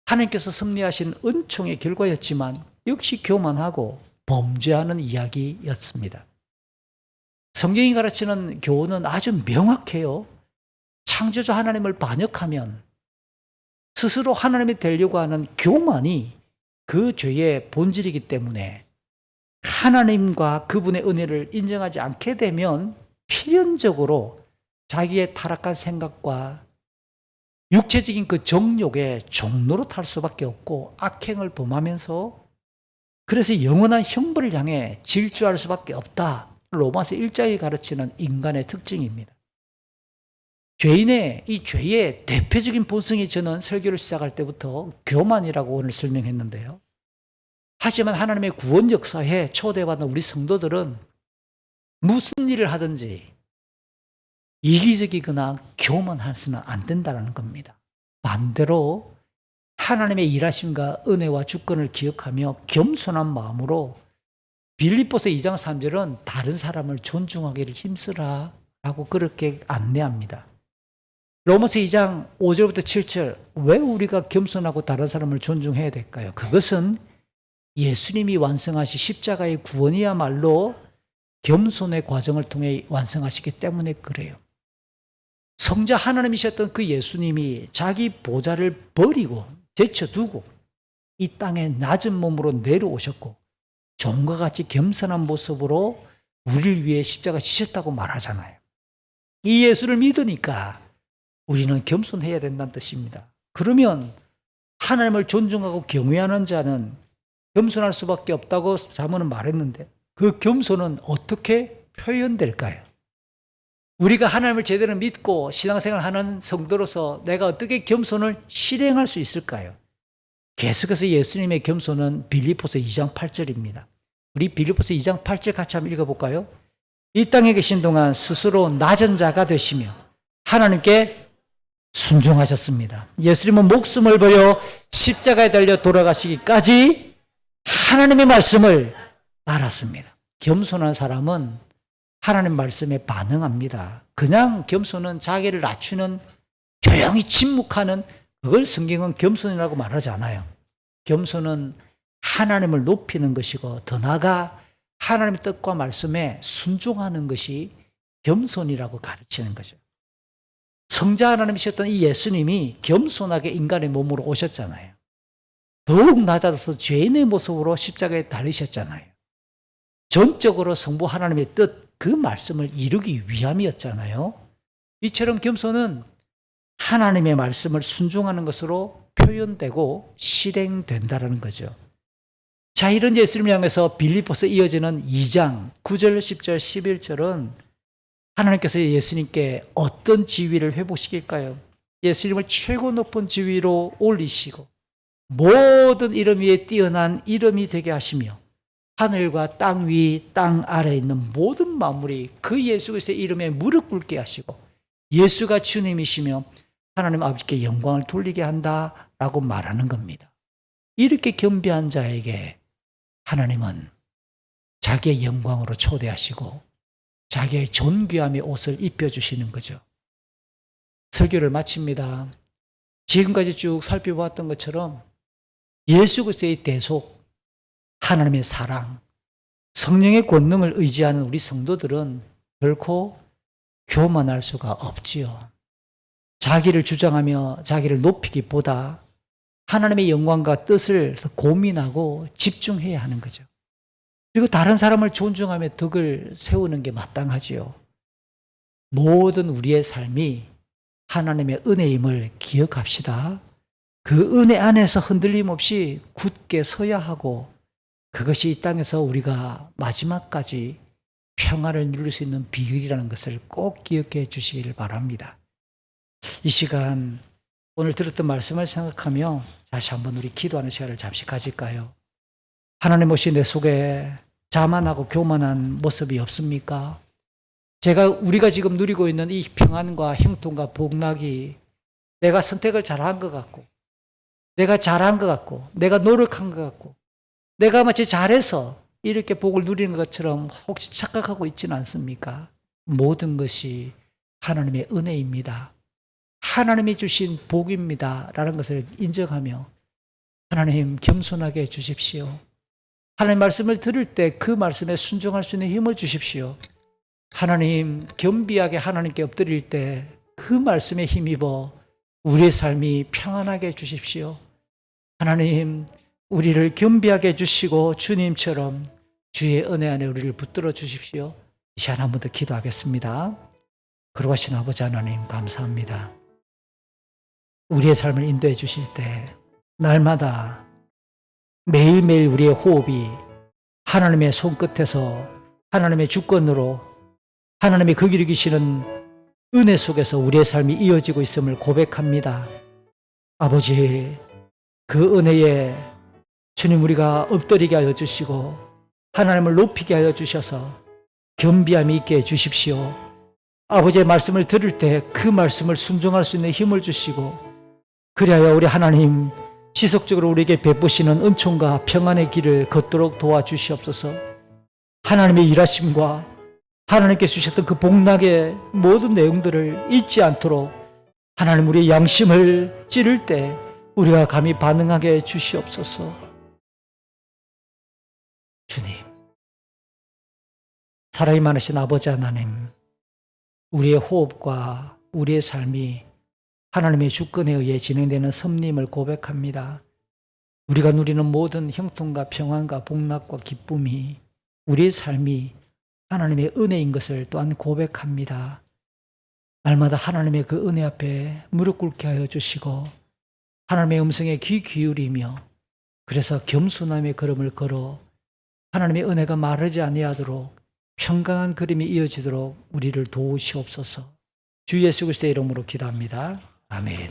S1: 하나님께서 섭리하신 은총의 결과였지만 역시 교만하고 범죄하는 이야기였습니다. 성경이 가르치는 교훈은 아주 명확해요. 창조주 하나님을 반역하면 스스로 하나님이 되려고 하는 교만이 그 죄의 본질이기 때문에 하나님과 그분의 은혜를 인정하지 않게 되면 필연적으로 자기의 타락한 생각과 육체적인 그 정욕의 종로로 탈 수밖에 없고 악행을 범하면서 그래서 영원한 형벌을 향해 질주할 수밖에 없다. 로마서 1장이 가르치는 인간의 특징입니다. 죄인의 이 죄의 대표적인 본성이 저는 설교를 시작할 때부터 교만이라고 오늘 설명했는데요. 하지만 하나님의 구원 역사에 초대받는 우리 성도들은 무슨 일을 하든지 이기적이거나 교만해서는 안 된다는 겁니다. 반대로 하나님의 일하심과 은혜와 주권을 기억하며 겸손한 마음으로 빌립보서 2장 3절은 다른 사람을 존중하기를 힘쓰라 라고 그렇게 안내합니다. 로마서 2장 5절부터 7절, 왜 우리가 겸손하고 다른 사람을 존중해야 될까요? 그것은 예수님이 완성하신 십자가의 구원이야말로 겸손의 과정을 통해 완성하시기 때문에 그래요. 성자 하나님이셨던 그 예수님이 자기 보좌를 버리고 제쳐두고 이 땅에 낮은 몸으로 내려오셨고 종과 같이 겸손한 모습으로 우리를 위해 십자가 지셨다고 말하잖아요. 이 예수를 믿으니까 우리는 겸손해야 된다는 뜻입니다. 그러면 하나님을 존중하고 경외하는 자는 겸손할 수밖에 없다고 자문은 말했는데 그 겸손은 어떻게 표현될까요? 우리가 하나님을 제대로 믿고 신앙생활하는 성도로서 내가 어떻게 겸손을 실행할 수 있을까요? 계속해서 예수님의 겸손은 빌립보서 2장 8절입니다. 우리 빌립보서 2장 8절 같이 한번 읽어볼까요? 이 땅에 계신 동안 스스로 낮은 자가 되시며 하나님께 순종하셨습니다. 예수님은 목숨을 버려 십자가에 달려 돌아가시기까지 하나님의 말씀을 알았습니다. 겸손한 사람은 하나님 말씀에 반응합니다. 그냥 겸손은 자기를 낮추는 조용히 침묵하는 그걸 성경은 겸손이라고 말하지 않아요. 겸손은 하나님을 높이는 것이고 더 나아가 하나님의 뜻과 말씀에 순종하는 것이 겸손이라고 가르치는 거죠. 성자 하나님이셨던 이 예수님이 겸손하게 인간의 몸으로 오셨잖아요. 더욱 낮아져서 죄인의 모습으로 십자가에 달리셨잖아요. 전적으로 성부 하나님의 뜻, 그 말씀을 이루기 위함이었잖아요. 이처럼 겸손은 하나님의 말씀을 순종하는 것으로 표현되고 실행된다는 거죠. 자, 이런 예수님을 향해서 빌립보서 이어지는 2장 9절, 10절, 11절은 하나님께서 예수님께 어떤 지위를 회복시킬까요? 예수님을 최고 높은 지위로 올리시고 모든 이름 위에 뛰어난 이름이 되게 하시며 하늘과 땅 위, 땅 아래에 있는 모든 만물이 그 예수 그리스도의 이름에 무릎 꿇게 하시고 예수가 주님이시며 하나님 아버지께 영광을 돌리게 한다라고 말하는 겁니다. 이렇게 겸비한 자에게 하나님은 자기의 영광으로 초대하시고 자기의 존귀함의 옷을 입혀주시는 거죠. 설교를 마칩니다. 지금까지 쭉 살펴보았던 것처럼 예수 그리스도의 대속, 하나님의 사랑, 성령의 권능을 의지하는 우리 성도들은 결코 교만할 수가 없지요. 자기를 주장하며 자기를 높이기보다 하나님의 영광과 뜻을 고민하고 집중해야 하는 거죠. 그리고 다른 사람을 존중하며 덕을 세우는 게 마땅하지요. 모든 우리의 삶이 하나님의 은혜임을 기억합시다. 그 은혜 안에서 흔들림 없이 굳게 서야 하고 그것이 이 땅에서 우리가 마지막까지 평화를 누릴 수 있는 비결이라는 것을 꼭 기억해 주시기를 바랍니다. 이 시간 오늘 들었던 말씀을 생각하며 다시 한번 우리 기도하는 시간을 잠시 가질까요? 하나님 혹시 내 속에 자만하고 교만한 모습이 없습니까? 우리가 지금 누리고 있는 이 평안과 형통과 복락이 내가 선택을 잘한 것 같고 내가 잘한 것 같고 내가 노력한 것 같고 내가 마치 잘해서 이렇게 복을 누리는 것처럼 혹시 착각하고 있지는 않습니까? 모든 것이 하나님의 은혜입니다. 하나님이 주신 복입니다. 라는 것을 인정하며 하나님 겸손하게 해주십시오. 하나님 말씀을 들을 때 그 말씀에 순종할 수 있는 힘을 주십시오. 하나님 겸비하게 하나님께 엎드릴 때 그 말씀에 힘입어 우리의 삶이 평안하게 해주십시오. 하나님 우리를 겸비하게 해주시고 주님처럼 주의 은혜 안에 우리를 붙들어 주십시오. 이 시간 한 번 더 기도하겠습니다. 거룩하신 아버지 하나님 감사합니다. 우리의 삶을 인도해 주실 때 날마다 매일매일 우리의 호흡이 하나님의 손끝에서 하나님의 주권으로 하나님의 그 길을 기시는 은혜 속에서 우리의 삶이 이어지고 있음을 고백합니다. 아버지, 그 은혜에 주님 우리가 엎드리게 하여 주시고 하나님을 높이게 하여 주셔서 겸비함이 있게 해 주십시오. 아버지의 말씀을 들을 때 그 말씀을 순종할 수 있는 힘을 주시고 그리하여 우리 하나님 지속적으로 우리에게 베푸시는 은총과 평안의 길을 걷도록 도와주시옵소서. 하나님의 일하심과 하나님께 주셨던 그 복락의 모든 내용들을 잊지 않도록 하나님 우리의 양심을 찌를 때 우리가 감히 반응하게 해 주시옵소서. 주님, 사랑이 많으신 아버지 하나님, 우리의 호흡과 우리의 삶이 하나님의 주권에 의해 진행되는 섭림을 고백합니다. 우리가 누리는 모든 형통과 평안과 복락과 기쁨이 우리의 삶이 하나님의 은혜인 것을 또한 고백합니다. 날마다 하나님의 그 은혜 앞에 무릎 꿇게 하여 주시고 하나님의 음성에 귀 기울이며 그래서 겸손함의 걸음을 걸어 하나님의 은혜가 마르지 아니하도록 평강한 그림이 이어지도록 우리를 도우시옵소서. 주 예수 그리스도의 이름으로 기도합니다. 아멘.